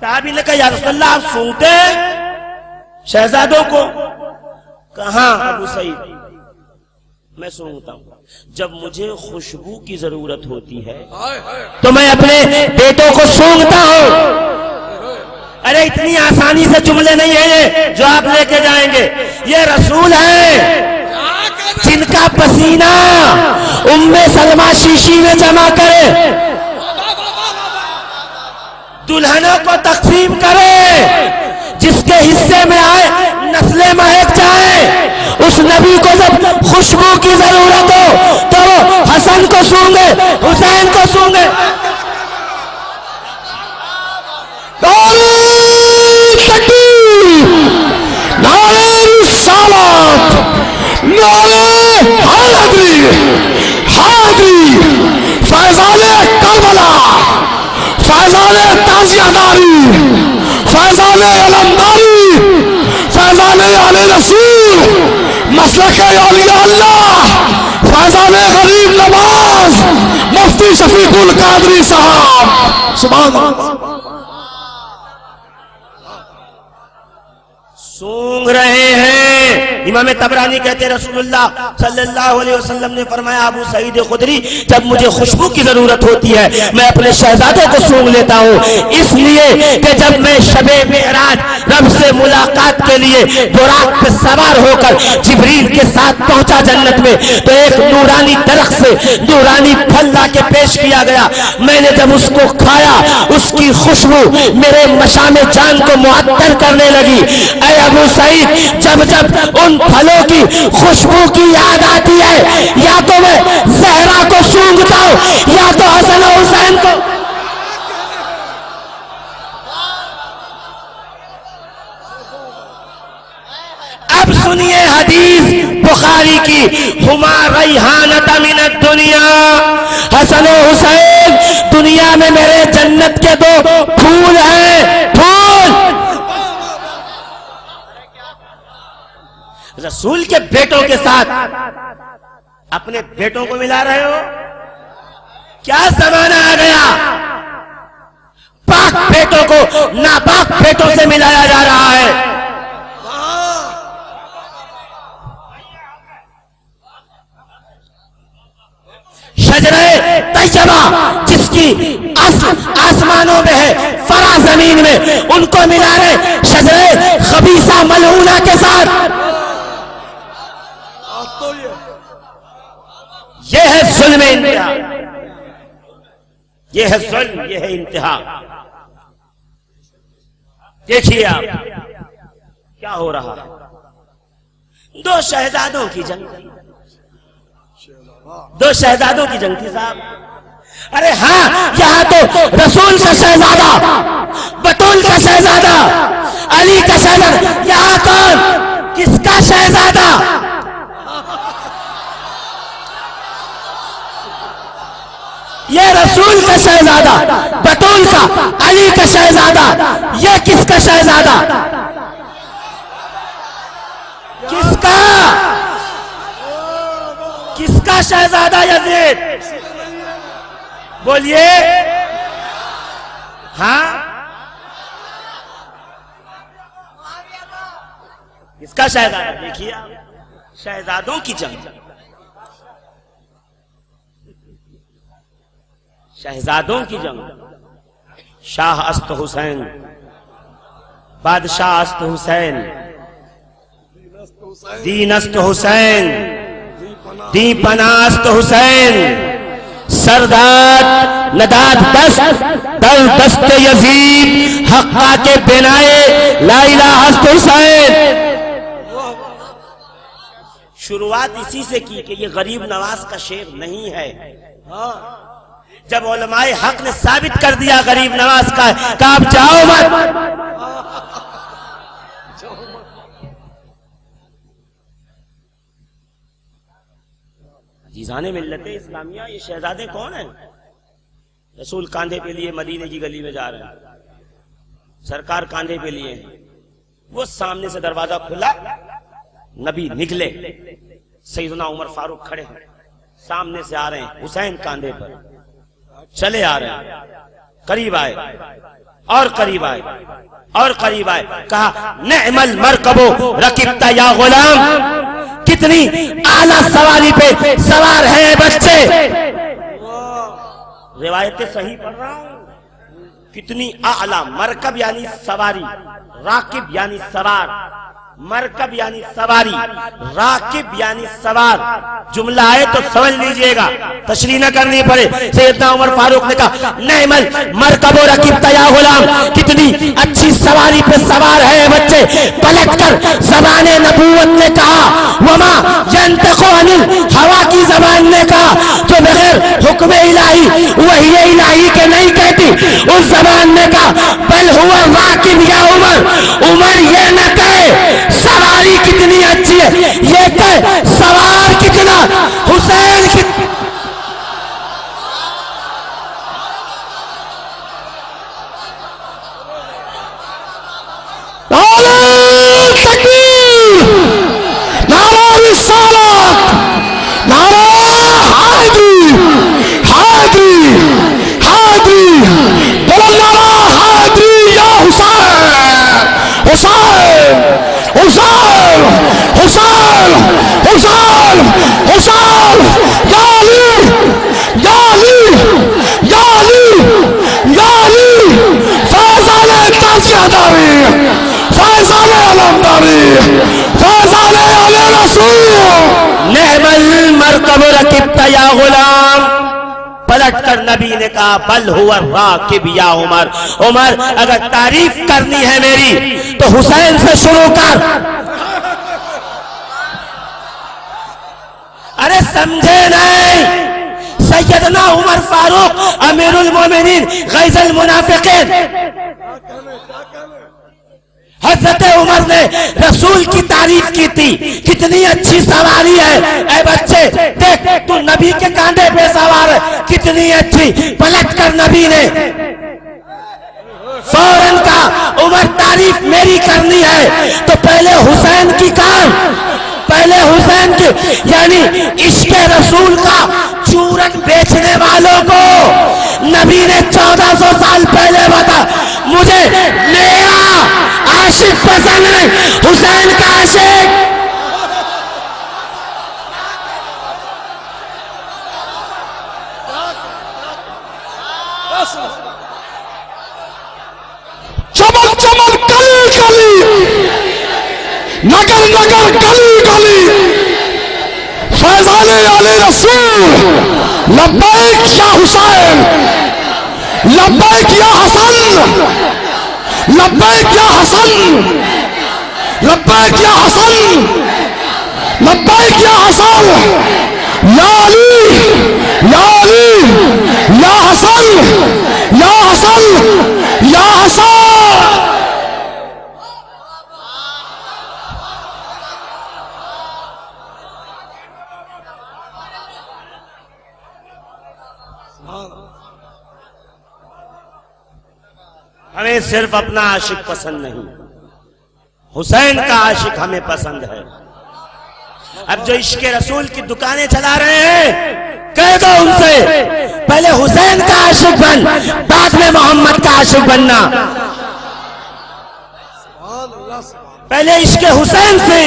सहाबी ने कहा या रसूल अल्लाह, आप सूंघते शहजादों को? कहां अबू सईद, मैं सूंघता हूं जब मुझे खुशबू की जरूरत होती है तो मैं अपने बेटों को सूंघता हूं। अरे इतनी आसानी से जुमले नहीं है ये जो आप लेके जाएंगे। ये रसूल है जिनका पसीना उम्मे सलमा शीशी में जमा करे, दुल्हनों को तकसीम करे, जिसके हिस्से में आए नस्लें महक जाए। उस नबी को जब खुशबू की जरूरत हो तो वो हसन को सूंघे, हुसैन को सूंघे। फैजाने करबला, फैजाने ताजियादारी, फैजाने अलमदारी, फैजाने आले रसूल, मसलके औलिया अल्लाह, फैजाने गरीब नवाज, मुफ्ती शफीकुल कादरी साहब। सुभान अल्लाह। सूंघ रहे हैं। इमाम तबरानी कहते हैं रसूलुल्लाह सल्लल्लाहु अलैहि वसल्लम ने फरमाया, अबू सईद खुदरी, जब मुझे खुशबू की जरूरत होती है मैं अपने शहजादों को सूंघ लेता हूँ, इसलिए कि जब मैं शबे मेराज रब से मुलाकात के लिए बुराक पे सवार होकर जिब्रील के साथ पहुंचा जन्नत में, तो एक नूरानी दरख्त से नूरानी फल ला के पेश किया गया। मैंने जब उसको खाया, उसकी खुशबू मेरे मशामे जान को मुअत्तर करने लगी। ऐ अबू सईद, जब जब उन फलों की खुशबू की याद आती है, या तो मैं जहरा को सूंघता हूं या तो हसन और हुसैन को। सुनिए हदीस बुखारी की, हुमा रैहानत मिनद दुनिया, हसन और हुसैन दुनिया में मेरे जन्नत के दो फूल हैं, फूल। रसूल के बेटों के साथ अपने बेटों को मिला रहे हो? क्या जमाना आ गया, पाक बेटों को नापाक बेटों से मिलाया जा रहा है। शजरे तैयबा जिसकी आसमानों में है, फरा जमीन में, उनको मिला रहे शजरे खबीसा मलऊना के साथ। यह है जुल्म इंतहा, यह है जुल्म, यह है इंतहा। देखिए आप क्या हो रहा है। दो शहजादों की जंग, दो शहजादों की जंग थी साहब। अरे हाँ, यहां तो रसूल का शहजादा, बतूल का शहजादा, अली का शहजादा, यहां कौन, किसका शहजादा? ये रसूल का शहजादा, बतूल का, अली का शहजादा, ये किसका शहजादा? किसका, किसका शहजादा यजीद? बोलिए। हाँ, किसका शहजादा? देखिए शहजादों की जंग, शहजादों की जंग। शाह अस्त हुसैन, बादशाह अस्त हुसैन, दीनस्त हुसैन, दीपनास्त हुसैन, सरदार नदाद दस्त दल दस्त यजीद, हक्का के बिनाए ला इलाहा हस्त हुसैन। शुरुआत इसी से की कि ये गरीब नवाज का शेर नहीं है। जब उलमाए हक ने साबित कर दिया गरीब नवाज का, कहा आप जाओ मत। जीजाने मिल्लत इस्लामिया, ये शहजादे कौन हैं? रसूल कांधे पे लिए मदीने की गली में जा रहे हैं, सरकार कांधे पे लिए, वो सामने से दरवाजा खुला, नबी निकले, सैयदना उमर फारूक खड़े हैं, सामने से आ रहे हैं, हुसैन कांधे पर चले आ रहे हैं, करीब आए और करीब आए और करीब आए, कहा नेमल मरकबो रकिबता या गुलाम, कितनी आला सवारी पे सवार है बच्चे। रिवायतें सही पढ़ रहा हूं, कितनी आला, मरकब यानी सवारी, राकिब यानी सवार, मरकब यानी सवारी, राकिब यानी सवार। जुमला है तो समझ लीजिएगा, तशरीह न करनी पड़े। सैयदना उमर फारूक ने कहा नेमल मरकबो रकीब या गुलाम, कितनी अच्छी सवारी पे सवार है बच्चे। पलटकर ज़बाने नबूवत ने कहा, वमा यंतक़ु अनिल हवा की जबान ने कहा, जो बगैर हुक्म इलाही वही इलाही के नहीं कहती, उस जबान ने कहा बल हुआ राकिब या उमर, उमर ये न कहे सवारी कितनी अच्छी है, ये कहे सवार कितना हुसैन की। पलट कर नबी ने कहा बल हुआ राकिब या उमर, उमर अगर तारीफ करनी है मेरी तो हुसैन से शुरू कर। अरे समझे नहीं, सैयदना उमर फारूक अमीरुल मोमिनीन गैज़ुल मुनाफिकीन, हजरत उमर ने रसूल की तारीफ की थी, कितनी अच्छी सवारी है, ऐ बच्चे देख तू नबी के कांधे पे सवार है, कितनी अच्छी। पलट कर नबी ने फौरन का उमर तारीफ मेरी करनी है तो पहले हुसैन की कार, पहले हुसैन की, यानी इश्क रसूल का चूरन बेचने वालों को नबी ने 1400 साल पहले बता, मुझे मेरा आशिक पसंद नहीं, हुसैन का आशिक। चमक चमक गली गली, नगर नगर गली गली, फैजाने आले रसूल, लब्बैक या हुसैन, लब्बैक या हसन, लब्बैक या हसन, लब्बैक या हसन, लब्बैक या हसन, या अली, या अली, या हसन, या हसन, या हसन। हमें सिर्फ अपना आशिक पसंद नहीं, हुसैन का आशिक हमें पसंद है। अब जो इश्क रसूल की दुकानें चला रहे हैं, कह दो उनसे पहले हुसैन का आशिक बन, बाद में मोहम्मद का आशिक बनना। पहले इश्क हुसैन से,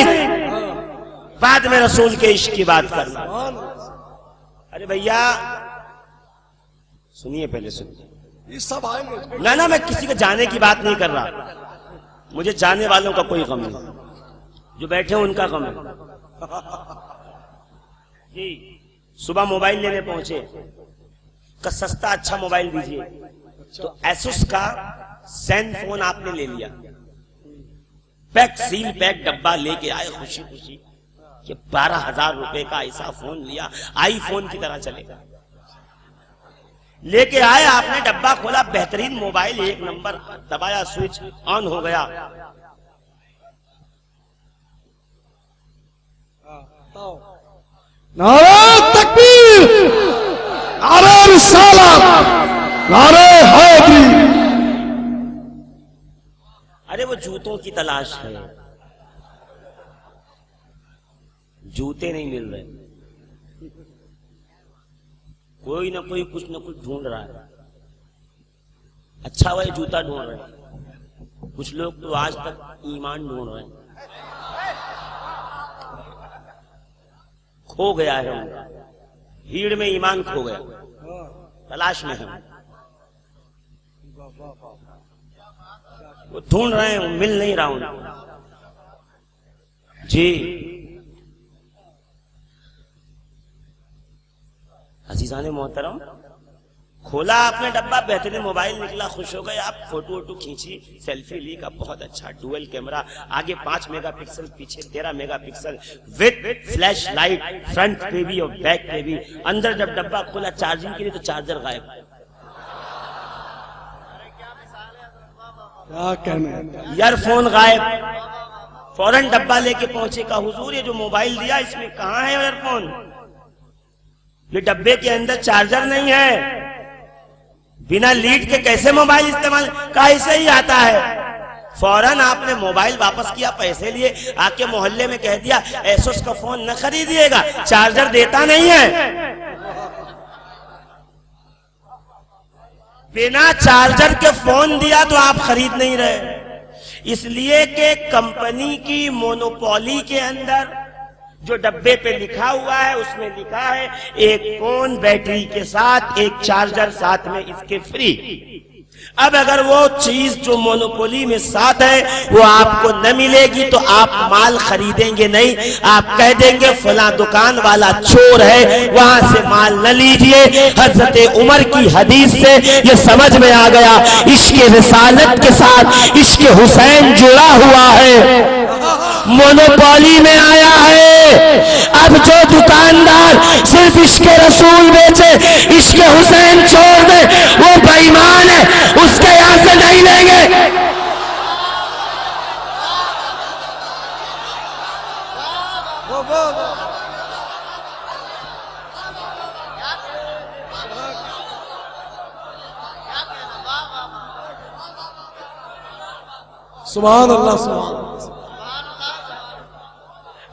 बाद में रसूल के इश्क की बात करना। अरे भैया सुनिए, पहले सुनिए, ये सब आएंगे ना मैं किसी के जाने की बात नहीं कर रहा, मुझे जाने वालों का कोई गम नहीं, जो बैठे हैं उनका गम है। जी सुबह मोबाइल लेने पहुंचे, का सस्ता अच्छा मोबाइल दीजिए, तो एसुस का सैन फोन आपने ले लिया, पैक सील पैक डब्बा लेके आए खुशी खुशी कि 12,000 रुपए का ऐसा फोन लिया, आईफोन की तरह चलेगा। लेके आए, आपने डब्बा खोला, बेहतरीन मोबाइल, एक नंबर, दबाया, स्विच ऑन हो गया। नारे तकबीर, नारे रिसालत, नारे हैदरी। अरे वो जूतों की तलाश है, जूते नहीं मिल रहे, कोई ना कोई कुछ ना कुछ ढूंढ रहा है। अच्छा वही जूता ढूंढ रहे हैं, कुछ लोग तो आज तक ईमान ढूंढ रहे हैं, खो गया है उनका, भीड़ में ईमान खो गया, तलाश में है, वो ढूंढ रहे हैं, मिल नहीं रहा उनको। जी अजीजाने मोहतरम, खोला आपने डब्बा, बेहतरीन मोबाइल निकला, खुश हो गए आप, फोटो वोटो खींची, सेल्फी ली का, बहुत अच्छा डुअल कैमरा, आगे 5 मेगापिक्सल, पीछे 13 megapixel, with flash light, front पे भी और बैक पे भी। अंदर जब डब्बा खोला चार्जिंग के लिए तो चार्जर गायब, क्या कहने, ईयरफोन गायब। फौरन डब्बा लेके पहुंचे, का हुजूर ये जो मोबाइल दिया इसमें कहाँ है ईयरफोन, ये डब्बे के अंदर चार्जर नहीं है, बिना लीड के कैसे मोबाइल इस्तेमाल, कैसे ही आता है। फौरन आपने मोबाइल वापस किया, पैसे लिए, आके मोहल्ले में कह दिया एसोस का फोन न खरीदिएगा, चार्जर देता नहीं है। बिना चार्जर के फोन दिया तो आप खरीद नहीं रहे, इसलिए कि कंपनी की मोनोपोली के अंदर जो डब्बे पे लिखा हुआ है उसमें लिखा है एक फोन बैटरी के साथ, एक चार्जर साथ में इसके फ्री। अब अगर वो चीज जो मोनोपोली में साथ है वो आपको न मिलेगी तो आप माल खरीदेंगे नहीं, आप कह देंगे फला दुकान वाला चोर है, वहां से माल न लीजिए। हजरत उमर की हदीस से ये समझ में आ गया, इश्क रिसालत के साथ इश्क हुसैन जुड़ा हुआ है, मोनोपोली में आया है। अब जो दुकानदार सिर्फ इश्क रसूल बेचे, इश्क हुसैन छोड़ दे, वो बेईमान है, उसके यहां से नहीं लेंगे। सुभान अल्लाह, सुभान अल्लाह।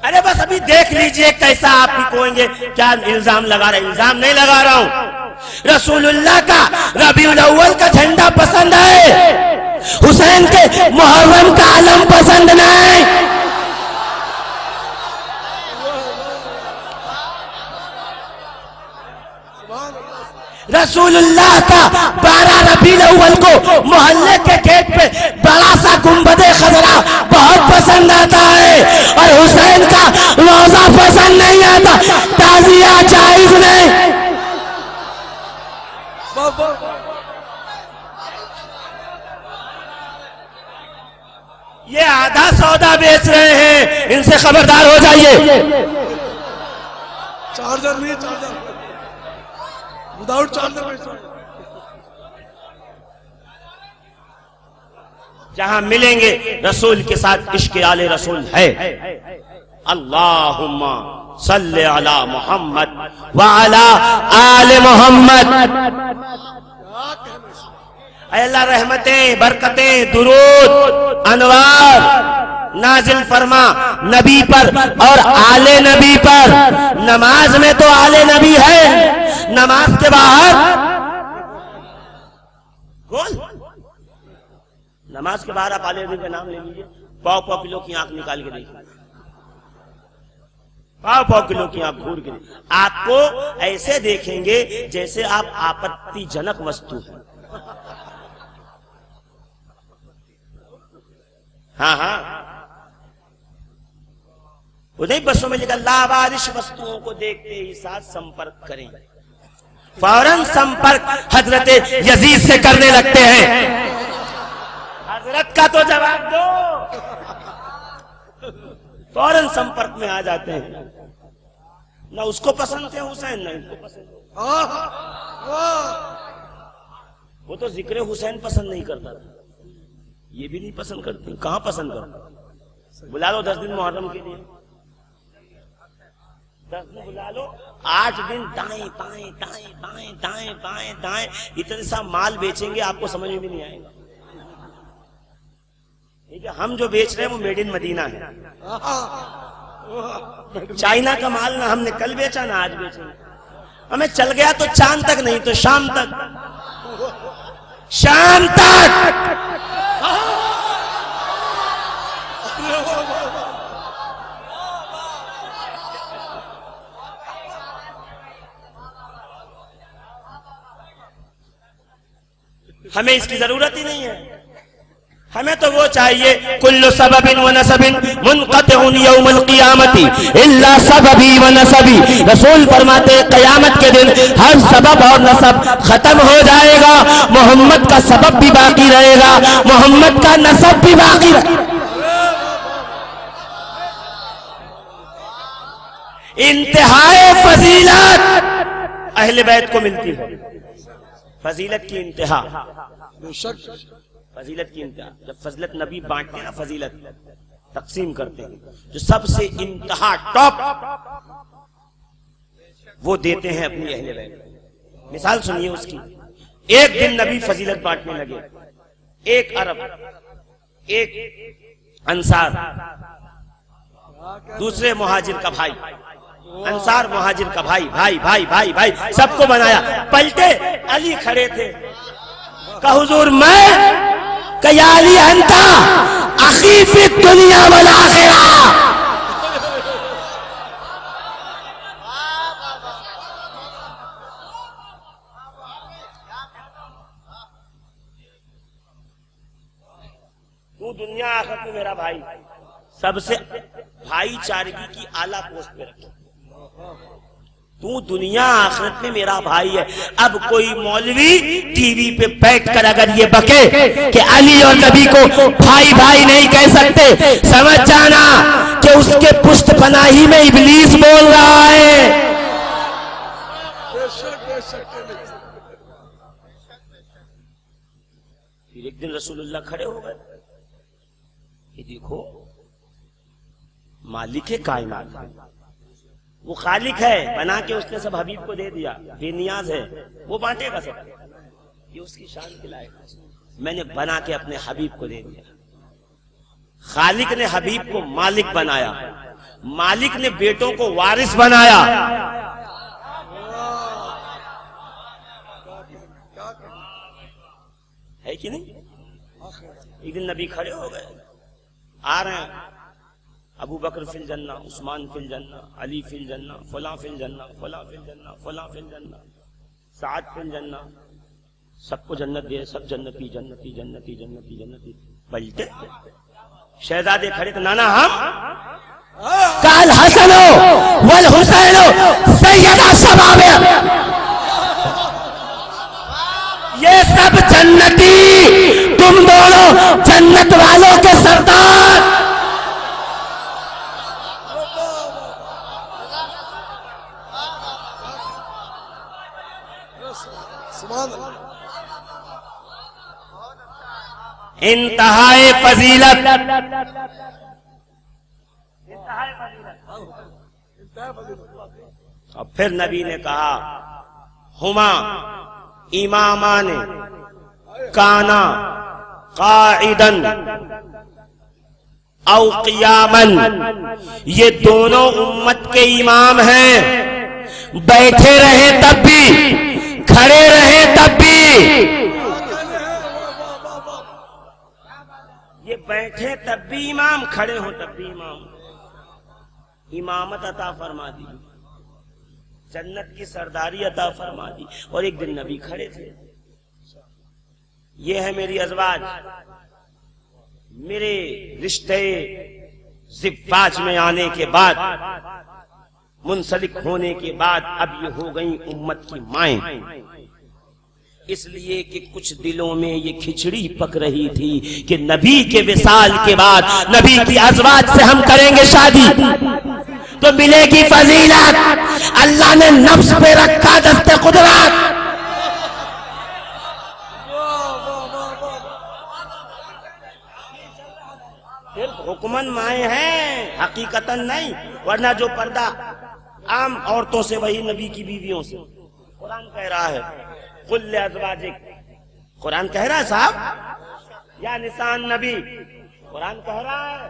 अरे बस अभी देख लीजिए कैसा आप ही कहेंगे क्या इल्जाम लगा रहे। इल्जाम नहीं लगा रहा हूं, रसूलुल्लाह का रबीउल अव्वल का झंडा पसंद है, हुसैन के मुहर्रम का आलम पसंद नहीं। रसूलुल्लाह का 12 रबीउल अव्वल को मोहल्ले के गेट पे बड़ा सा गुंबदे खजरा बहुत पसंद आता है, और हुसैन का रोजा पसंद नहीं आता। ताजिया जायज नहीं। ये आधा सौदा बेच रहे हैं, इनसे खबरदार हो जाइए। चार्जर नहीं, चार्जर विदाउट चार्जर। जहां मिलेंगे रसूल के साथ इश्क आले रसूल है। अल्लाहुम्मा सल्ले अला मोहम्मद व अला आले मोहम्मद। अल्लाह रहमतें, बरकतें, दुरूद, अनवार नाजिल फरमा नबी पर और आले नबी पर। नमाज में तो आले नबी है, नमाज के बाहर बोल। नमाज के बाहर आप आले नबी का नाम ले लीजिए, पाव पाव किलो की आंख निकाल के देखिए, पाव पाव किलो की आंख घूर के आपको ऐसे देखेंगे जैसे आप आपत्तिजनक वस्तु है। हाँ हाँ, उन्हीं बसों में लिखा लावारिश वस्तुओं को देखते ही साथ संपर्क करें। फौरन संपर्क हजरत यजीद से करने लगते हैं। हजरत का तो जवाब दो, फौरन संपर्क में आ जाते हैं। ना उसको पसंद थे हुसैन, ना इनको पसंद। वो तो जिक्र हुसैन पसंद नहीं करता था, ये भी नहीं पसंद करते। कहां पसंद करते? बुला लो 10 दिन मुहर्रम के लिए, 10 दिन बुला लो, 8 दिन दाएं बाएं दाएं बाएं दाएं बाएं दाएं इतने सा माल बेचेंगे, आपको समझ में भी नहीं आएगा। ठीक है, हम जो बेच रहे हैं वो मेड इन मदीना है। चाइना का माल ना हमने कल बेचा ना आज बेचेंगे। हमें चल गया तो चांद तक, नहीं तो शाम तक, शाम तक। हमें इसकी जरूरत ही नहीं है। हमें तो वो चाहिए, कुल्लु सबबिन व नसबिन मुनक़तिउन यौमल क़ियामती इल्ला सबबी व नसबी। रसूल फरमाते क़यामत के दिन हर सबब और नसब खत्म हो जाएगा, मोहम्मद का सबब भी बाकी रहेगा, मोहम्मद का नसब भी बाकी रहेगा। इंतहाए फजीलत अहले बैत को मिलती है। फजीलत की इंतहा, फजीलत की इंतहा। जब फजीलत नबी बांटते हैं ना, फजीलत तकसीम करते हैं, जो सबसे इंतहा टॉप वो देते हैं अपनी अहले बैत। मिसाल सुनिए उसकी। एक दिन नबी फजीलत बांटने लगे। एक अरब, एक अंसार, दूसरे मुहाजिर का भाई। अंसार मुहाजिर का भाई, भाई भाई भाई भाई सबको बनाया। पलटे अली खड़े थे, कहा हुजूर मैं कयाली अंता अखी फी दुनिया वल आखिरा। तू दुनिया आखिरत में मेरा भाई, सबसे भाईचारगी की आला पोस्ट पे रखे। तू दुनिया आखिरत में मेरा भाई है। अब कोई मौलवी टीवी पे बैठकर अगर ये बके कि अली और नबी को भाई भाई नहीं कह सकते, समझ जाना कि उसके पुष्ट पनाही में इब्लीस बोल रहा है। फिर एक दिन रसूलुल्लाह खड़े हो गए, ये देखो मालिक है कायनात है, वो खालिक है, बना के उसने सब हबीब को दे दिया, बेनियाज है, वो बांटेगा सब। ये उसकी शान के लायक है, मैंने बना के अपने हबीब को दे दिया। खालिक ने हबीब को मालिक बनाया, मालिक ने बेटों को वारिस बनाया। है कि नहीं? एक दिन नबी खड़े हो गए, आ रहे हैं, अबू बकर फिल जन्ना, उस्मान फिल जन्ना, अली फिल जन्ना, फला फिल जन्ना, फला फिल जन्ना, फला फिल जन्ना, साद फिल जन्ना, सबको जन्नत दे, सब जन्नती जन्नती जन्नती जन्नती जन्नती। पलटे शहजादे खड़े तो नाना हम काल हसनो वल हुसैनो सैयदा शबाबे, ये सब जन्नती, तुम दोनों जन्नत वालों के सरदार। इंतहाए फजीलत, और फिर नबी ने कहा हुमा इमामान काना काइदन औ क़ियामन, ये दोनों उम्मत के इमाम हैं, बैठे रहे तब भी, खड़े रहे तब भी। ये बैठे तब भी इमाम, खड़े हो तब भी इमाम। इमामत अता फरमा दी, जन्नत की सरदारी अता फरमा दी। और एक दिन नबी खड़े थे, ये है मेरी अज़वाज, मेरे रिश्ते ज़िव्वाज में आने के बाद, मुंसलिक होने के बाद अब ये हो गई उम्मत की माएं, इसलिए कि कुछ दिलों में ये खिचड़ी पक रही थी कि नबी के विसाल के बाद नबी की अज़वाज से हम करेंगे शादी तो मिलेगी फजीलत। अल्लाह ने नफ्स पे रखा दस्ते कुदरत। फिर हुक्मन माए हैं, हकीकतन नहीं, वरना जो पर्दा आम औरतों से वही नबी की बीवियों से। कुरान कह रहा है कुल्ले अज़वाजिक, कुरान कह रहा है साहब, या निशान नबी, कुरान कह रहा है,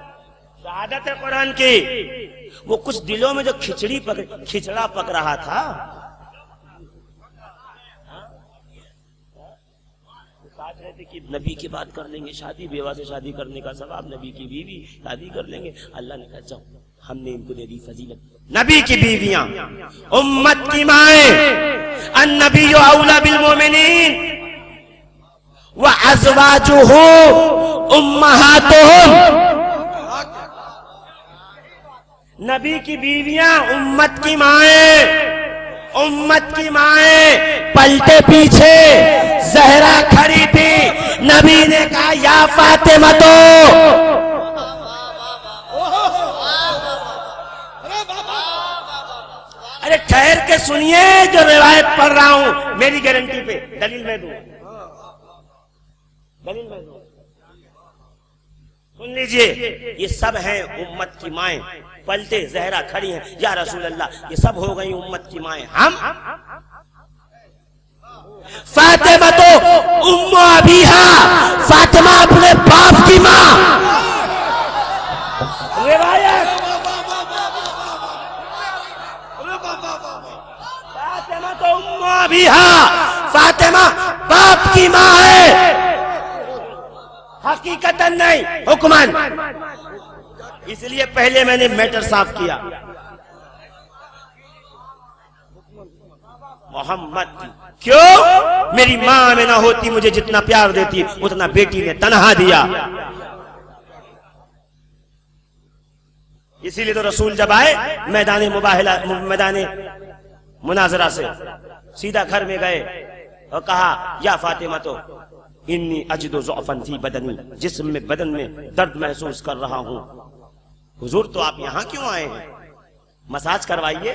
शहादत है कुरान की। वो कुछ दिलों में जो खिचड़ा पक रहा था, सोच रहे थे कि नबी की बात कर लेंगे, शादी बेवा से शादी करने का सवाब, नबी की बीवी शादी कर लेंगे। अल्लाह ने कहा जाओ, हमने इनको दे दी फजीलत, नबी की बीवियां, उम्मत की माएं, अन्नबी औला बिल मोमिनीन व अज़वाजुहु उम्महातुहुम, नबी की बीवियां उम्मत की माएं, उम्मत की माएं। पलटे पीछे ज़हरा खड़ी थी, नबी ने कहा या फातिमा तो, अरे ठहर के सुनिए, जो रिवायत पढ़ रहा हूं मेरी गारंटी पे, दलील मैं दूं, दलील मैं दूं, सुन लीजिए। ये सब हैं उम्मत की माएं। पलटे ज़हरा खड़ी हैं, या रसूल अल्लाह ये सब हो गई उम्मत की माएं, हम फातिमा तो उम्मु अबीहा, फातिमा अपने बाप की मां। रिवायत फातिमा तो उम्मु अबीहा, फातिमा बाप की मां है, हकीकतन नहीं, हुक्मन। इसलिए पहले मैंने मैटर साफ किया। मोहम्मद की क्यों? मेरी मां में ना होती, मुझे जितना प्यार देती उतना बेटी ने तन्हा दिया। इसीलिए तो रसूल जब आए मैदान मुबाहला, मैदान मुनाजरा से सीधा घर में गए और कहा या फातिमा तो इन्नी अजिदु ज़ुअफ़न फी बदनी, जिस्म में, बदन में दर्द महसूस कर रहा हूं। हुजूर तो आप यहां क्यों आए हैं? मसाज करवाइए,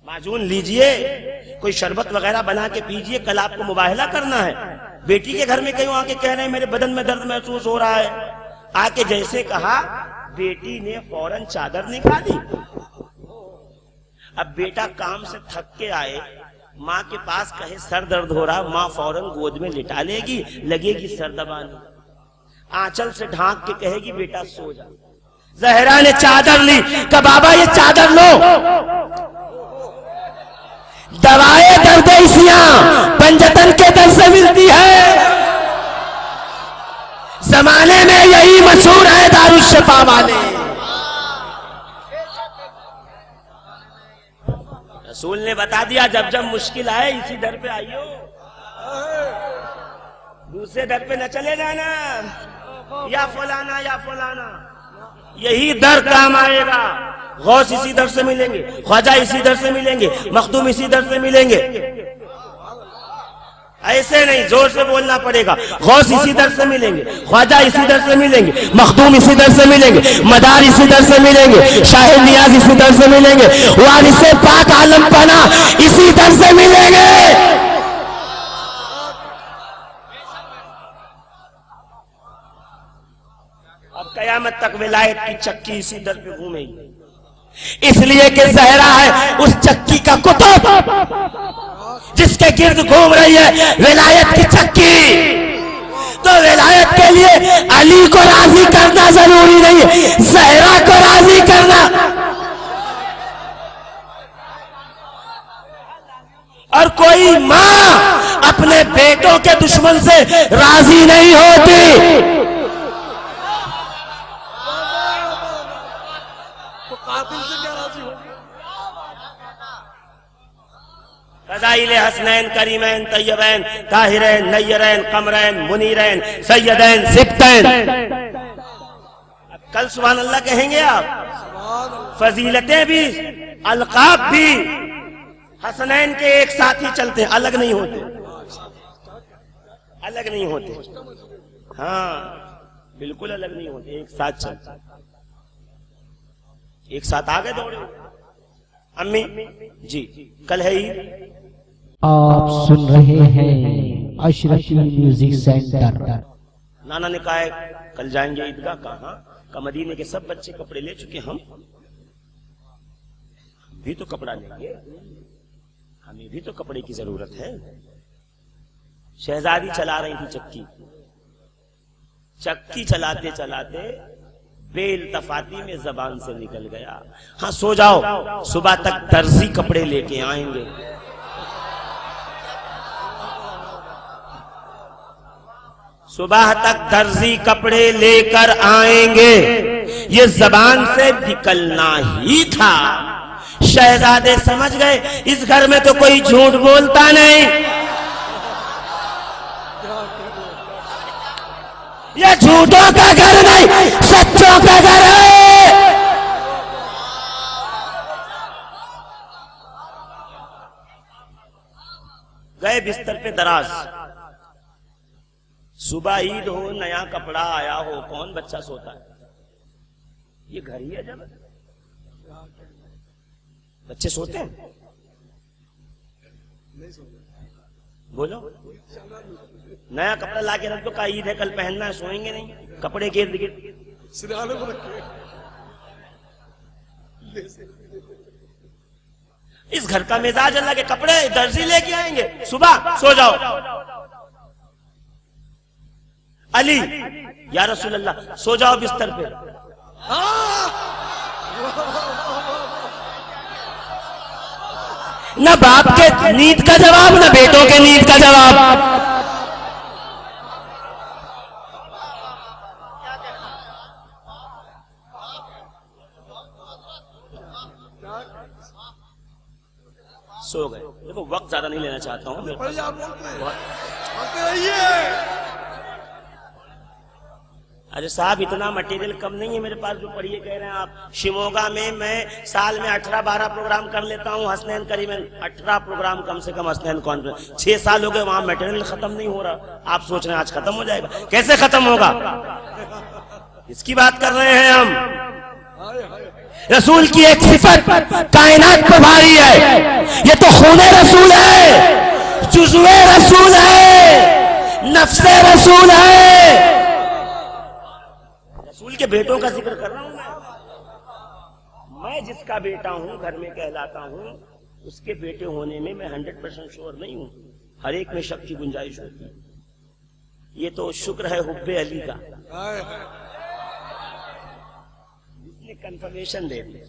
माजून लीजिए, कोई शरबत वगैरह बना के पीजिए, कल आपको मुबाहला करना है। बेटी के घर में क्यों आके कह रहे हैं मेरे बदन में दर्द महसूस हो रहा है? आके जैसे कहा, बेटी ने फौरन चादर निकाली। अब बेटा काम से थक के आए, माँ के पास कहे सर दर्द हो रहा, माँ फौरन गोद में लिटा लेगी, लगेगी सर दबाने। आंचल से ढांक के कहेगी बेटा सो जा। जहरा ने चादर ली, कहा बाबा ये चादर लो। दवाएं दर्द इसियां पंजतन के दर से मिलती है। जमाने में यही मशहूर है दारुश्शफा वाले। रसूल ने बता दिया जब जब मुश्किल आए इसी दर पे आइयो, दूसरे दर पे न चले जाना या फलाना या फलाना, यही दर काम आएगा। गौस इसी दर से मिलेंगे, ख्वाजा इसी दर से मिलेंगे, मखदूम इसी दर से मिलेंगे। ऐसे नहीं, जोर से बोलना पड़ेगा। गौस इसी दर से मिलेंगे, ख्वाजा इसी दर से मिलेंगे, मखदूम इसी दर से मिलेंगे, मदार इसी दर से मिलेंगे, शाह नियाज इसी दर से मिलेंगे, वारिसे पाक आलम पना इसी दर से मिलेंगे। अब कयामत तक विलायत की चक्की इसी दर पे घूमेगी, इसलिए कि ज़हरा है उस चक्की का कुतुब जिसके गिर्द घूम रही है विलायत की चक्की। तो विलायत के लिए अली को राजी करना जरूरी नहीं है, ज़हरा को राजी करना। और कोई मां अपने बेटों के दुश्मन से राजी नहीं होती। फज़ाइले हसनैन करीमैन तय्यबैन ताहिरैन नय्यरैन कमरैन मुनीरैन सय्यदैन सिब्तैन। कल सुभान अल्लाह कहेंगे आप। फजीलतें भी अलकाब भी हसनैन के एक साथ ही चलते हैं, अलग नहीं होते, अलग नहीं होते। हाँ बिल्कुल अलग नहीं होते, एक साथ चलते, एक साथ आगे दौड़े। अम्मी जी कल है ईद, आप सुन रहे हैं अशरफी म्यूजिक सेंटर। नाना ने कहा है कल जाएंगे ईदगाह। कहाँ का? मदीने के सब बच्चे कपड़े ले चुके, हम भी तो कपड़ा लेंगे, हमें भी तो कपड़े की जरूरत है। शहजादी चला रही थी चक्की, चक्की चलाते चलाते बेइल्तफाती में जबान से निकल गया, हाँ सो जाओ, सुबह तक दर्जी कपड़े लेके आएंगे। सुबह तक दर्जी कपड़े लेकर आएंगे, ये जबान से निकलना ही था। शहजादे समझ गए इस घर में तो कोई झूठ बोलता नहीं, ये झूठों का घर नहीं सच्चों का घर है। गए बिस्तर पे दराज, सुबह ईद हो, नया कपड़ा आया हो, कौन बच्चा सोता है? ये घर ही है जब बच्चे सोते हैं। बोलो, नया कपड़ा लाके रख दो, का ईद है कल पहनना है, सोएंगे नहीं, कपड़े गिर्द गिर्द सिरहाने को रखे। इस घर का मिजाज अल्लाह के कपड़े दर्जी लेके आएंगे, सुबह सो जाओ। अली या रसूल अल्लाह सो जाओ बिस्तर पे। न बाप के नींद का जवाब, न बेटों के नींद का जवाब। सो गए। देखो वक्त ज्यादा नहीं लेना चाहता हूं, अरे साहब इतना मटेरियल कम नहीं है मेरे पास जो पढ़िए कह रहे हैं आप। शिमोगा में मैं साल में 18-12 प्रोग्राम कर लेता हूँ, हसनैन करीबन 18 प्रोग्राम कम से कम हसनैन कॉन्फ्रेंस। 6 साल हो गए वहां मटेरियल खत्म नहीं हो रहा। आप सोच रहे हैं आज खत्म हो जाएगा, कैसे खत्म होगा? इसकी बात कर रहे हैं हम। रसूल की एक सिफत कायनात पर भारी है, ये तो खूने रसूल है, जुज़्वे रसूल है, नफ्से रसूल है। रसूल के बेटों का जिक्र कर रहा हूं मैं जिसका बेटा हूं, घर में कहलाता हूं, उसके बेटे होने में मैं 100% श्योर नहीं हूं, हर एक में शक की गुंजाइश होती है। ये तो शुक्र है हुब्बे अली का। इसने कंफर्मेशन दे दी,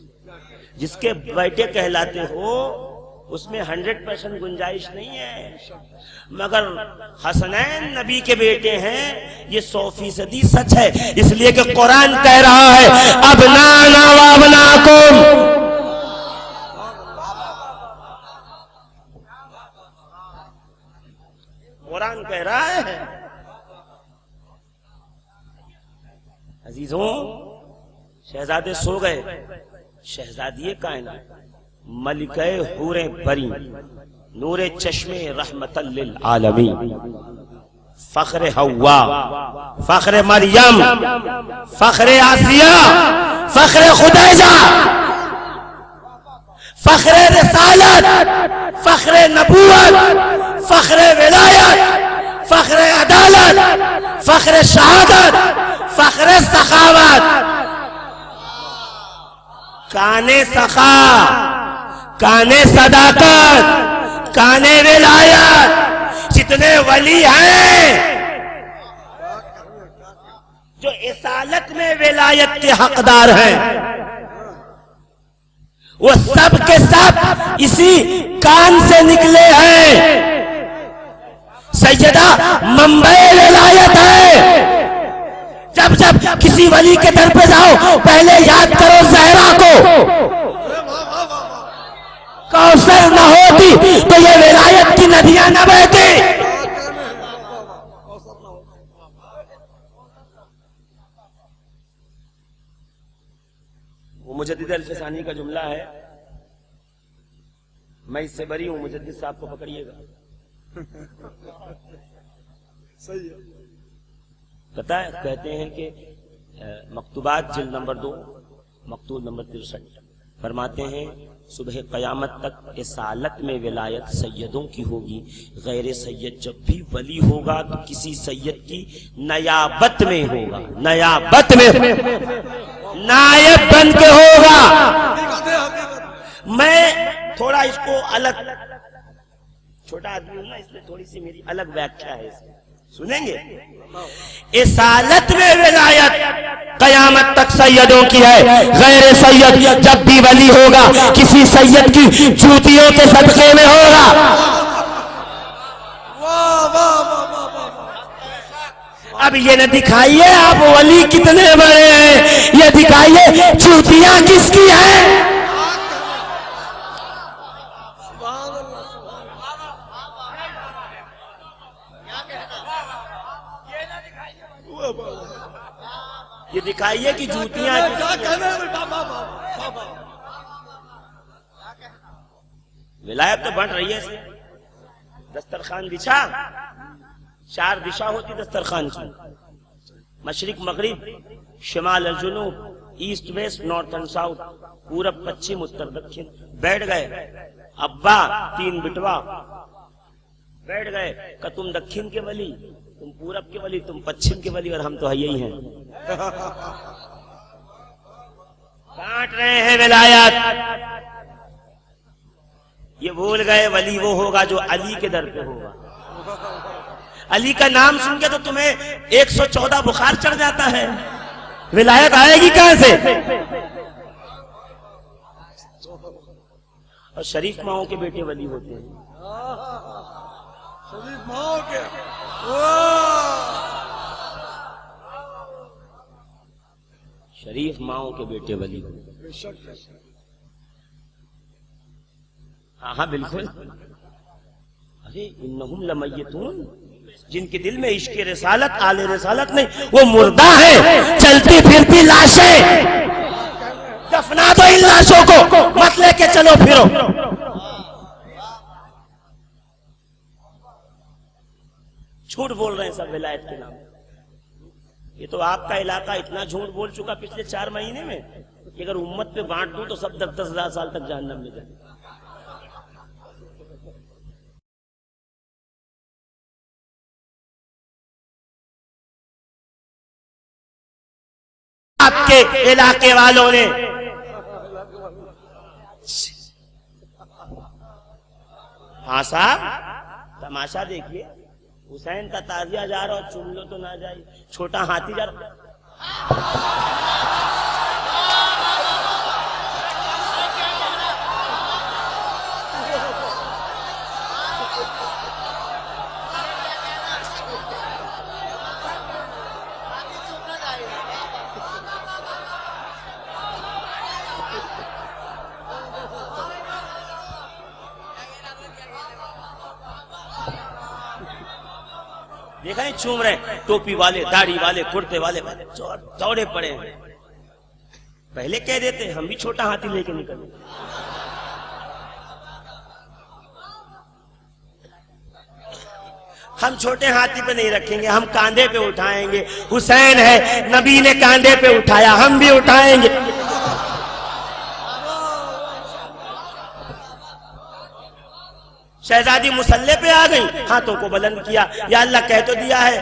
जिसके बेटे कहलाते हो उसमें 100% गुंजाइश नहीं है, मगर हसनैन नबी के बेटे हैं, ये 100% सच है। इसलिए कि कुरान कह रहा है अबनाना व अबनाकुम, कुरान कह रहा है। अजीजों, शहजादे सो गए, शहजादी कायनात मलिके हूरे बरी नूरे चश्मे रहमतल लिल आलमीन, फख्रे हव्वा, फख्रे मरियम, फख्रे आसिया, फख्रे खुदैजा, फख्रे रिसालत, फख्रे नबूवत, फख्रे विलायत, फख्रे अदालत, फख्रे शहादत, फख्रे सखावत, काने सखा, काने सदाकत, काने विलायत, जितने वली हैं जो इसालत में विलायत के हकदार हैं, वो सब के सब इसी कान से निकले हैं। सैयदा मंबई विलायत है। जब जब किसी वली के दर पे जाओ पहले याद करो जहरा को। कौसर न होती तो ये विलायत की नदियां न बहती। वो मुजद्दिद अल-फिसानी का जुमला है, मैं इससे बरी हूं, मुजद्दिद साहब को पकड़िएगा। सही है। पता है, कहते हैं कि मकतूबात जिल्द नंबर 2 मकतूब नंबर 63 फरमाते हैं सुबह क़यामत तक इसालत में विलायत सैयदों की होगी, गैर सैयद जब भी वली होगा तो किसी सैयद की नयाबत में होगा, नयाबत में नायब बन के होगा। मैं थोड़ा इसको अलग, छोटा आदमी हूं ना, इसलिए थोड़ी सी मेरी अलग व्याख्या है इसकी, सुनेंगे। इसालत में विलायत कयामत तक सैयदों की है, गैर सैयद जब भी वली होगा किसी सैयद की जूतियों के सदके में होगा। अब ये न दिखाइए आप वली कितने बड़े हैं, ये दिखाइए जूतियां किसकी हैं। ये दिखाइए कि जूतियां विलायत तो बढ़ रही है। दस्तरखान बिछा, 4 दिशा होती दस्तरखान की, मशरिक मगरिब, शिमाल और जुनूब, east west, north and south, पूरब पश्चिम उत्तर दक्षिण। बैठ गए अब्बा 3 बिटवा, बैठ गए का तुम दक्षिण के वली, तुम पूरब के वली, तुम पश्चिम के वली, और हम तो यही हैं। बांट रहे हैं विलायत। ये भूल गए वली वो होगा जो अली के दर पे होगा। अली का नाम सुन के तो तुम्हें 114 बुखार चढ़ जाता है, विलायत आएगी कहां से। और शरीफ माओं के बेटे वली होते हैं। शरीफ माओ के शरीफ माओं के बेटे वली होते हैं। हाँ बिल्कुल। अरे इन्नहुम लमय्यतून, जिनके दिल में इश्क़ रिसालत, आले रिसालत नहीं, वो मुर्दा है, चलती फिरती लाशें। दफना दो इन लाशों को, मत लेके चलो फिरो। झूठ बोल रहे हैं सब विलायत के नाम। ये तो आपका इलाका इतना झूठ बोल चुका पिछले 4 महीने में कि अगर उम्मत पे बांट दूं तो सब 10-10 हजार साल तक जहन्नम में जाए। आपके इलाके वालों ने हाँ साहब तमाशा देखिए, हुसैन का ताजिया जा रहा हो, चुन लो तो ना जाए। छोटा हाथी जा रहा। देखा नहीं, चूम रहे, टोपी वाले, दाढ़ी वाले, कुर्ते वाले दौड़े पड़े हैं। पहले कह देते हम भी छोटा हाथी लेके निकले। हम छोटे हाथी पे नहीं रखेंगे, हम कांधे पे उठाएंगे। हुसैन है, नबी ने कांधे पे उठाया, हम भी उठाएंगे। शहजादी मुसल्ले पे आ गई, हाथों को बुलंद किया, या अल्लाह कह तो दिया है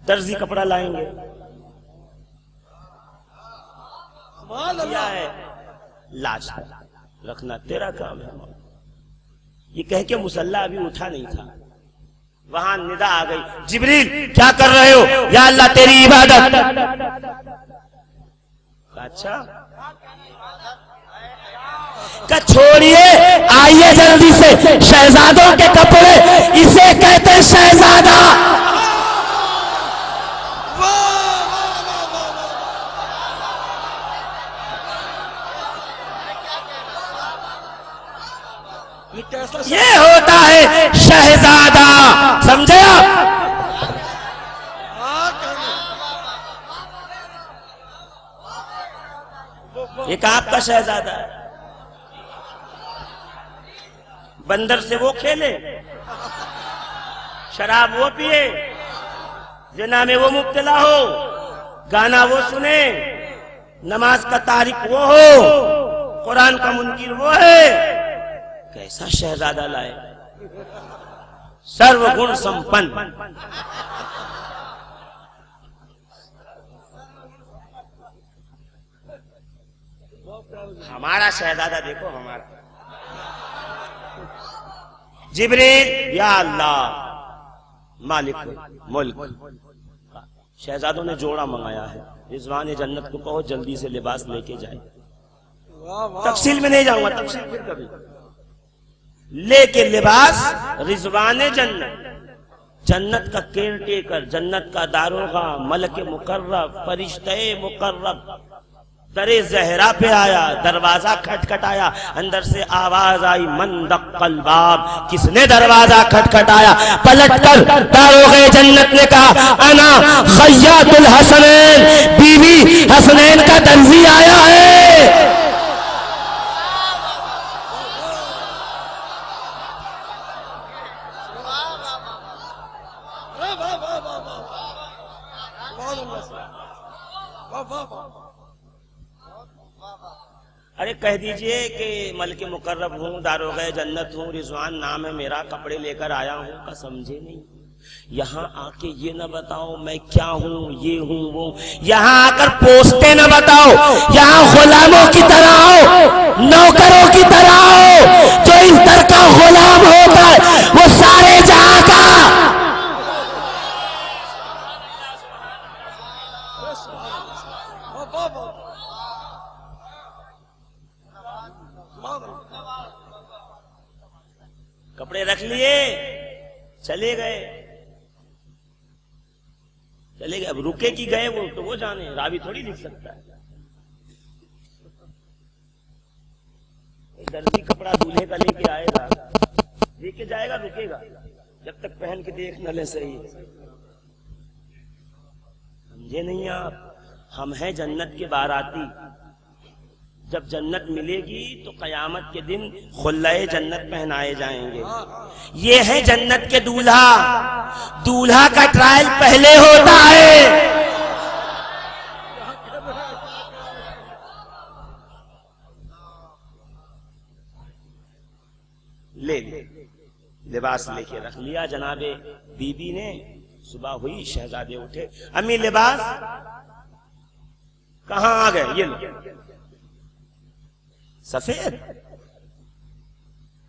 दर्जी कपड़ा लाएंगे, दिया है, लाश रखना तेरा काम है। ये कह के मुसल्ला अभी उठा नहीं था, वहां निदा आ गई, जिब्रील क्या कर रहे हो? या अल्लाह तेरी इबादत। अच्छा का छोड़िए, आइए जल्दी से, शहजादों के कपड़े, इसे कहते हैं शहजादा। ये होता है शहजादा, समझे आप? एक आपका शहजादा है, बंदर से वो खेले, शराब वो पिए, ज़िना में वो मुब्तला हो, गाना वो सुने, नमाज का तारिक वो हो, कुरान का मुनकिर वो है। कैसा शहजादा लाए, सर्वगुण संपन्न। हमारा शहजादा देखो, हमारा जिब्रील, या अल्लाह मालिक मुल्क। शहजादों ने जोड़ा मंगाया है, रिजवान जन्नत को कहो जल्दी से लिबास लेके जाए। तफसील में नहीं जाऊंगा, तफसील फिर कभी। लेके लिबास, रिजवान जन्नत, जन्नत का केयर टेकर, जन्नत का दारोगा, मलक मुकर्रब, फरिश्ते मुकर्रब दरे जहरा पे आया, दरवाजा खटखटाया, अंदर से आवाज आई, मन दक्कल बाब, किसने दरवाजा खटखटाया? पलटकर दारोगे जन्नत ने कहा, अना खय्यातुल हसनैन, बीवी हसनैन का दर्जी आया है। अरे कह दीजिए कि मलके मुकर्रब हूँ, दारोगा जन्नत हूँ, रिजवान नाम है मेरा, कपड़े लेकर आया हूँ का समझे नहीं। यहाँ आके ये न बताओ मैं क्या हूँ, ये हूँ वो, यहाँ आकर पोस्टे न बताओ, यहाँ गुलामों की तरह आओ, नौकरों की तरह आओ। जो इस दर का गुलाम होकर वो सारे जहां का कपड़े रख लिए, चले गए। अब रुके कि गए वो तो वो जाने, रावी थोड़ी लिख सकता है। दर्जी कपड़ा दूल्हे का लेके आएगा, लेके जाएगा, रुकेगा जब तक पहन के देख न ले सही। समझे नहीं आप? हम हैं जन्नत के बाराती। जब जन्नत मिलेगी तो कयामत के दिन खुल्लाए जन्नत पहनाए जाएंगे। ये है जन्नत के दूल्हा। दूल्हा का ट्रायल पहले होता है। ले लिबास लेके रख लिया जनाबे बीबी ने। सुबह हुई, शहजादे उठे, अम्मी लिबास कहाँ आ गए? ये लो सफेद।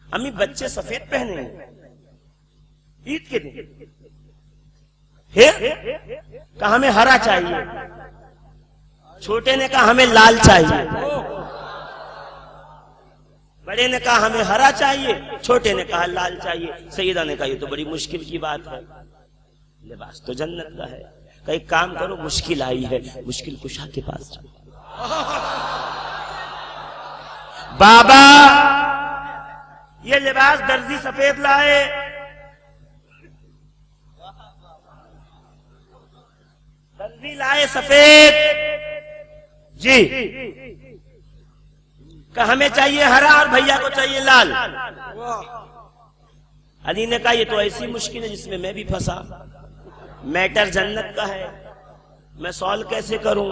अम्मी बच्चे सफेद पहने ईद के दिन। फिर कहा हमें हरा चाहिए, छोटे ने कहा हमें लाल चाहिए, बड़े ने कहा हमें हरा चाहिए, छोटे ने कहा लाल चाहिए। सैयदा ने कहा ये तो बड़ी मुश्किल की बात है, लिबास तो जन्नत का है। कहीं काम करो, मुश्किल आई है, मुश्किल कुशा के पास जाओ। बाबा ये लिबास दर्जी सफेद लाए, दर्जी लाए सफेद जी, का हमें चाहिए हरा और भैया को चाहिए लाल। अली ने कहा ये तो ऐसी मुश्किल है जिसमें मैं भी फंसा, मैटर जन्नत का है, मैं सॉल्व कैसे करूं?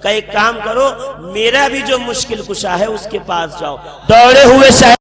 का एक काम करो, मेरा भी जो मुश्किल कुशा है उसके पास जाओ। दौड़े हुए शहर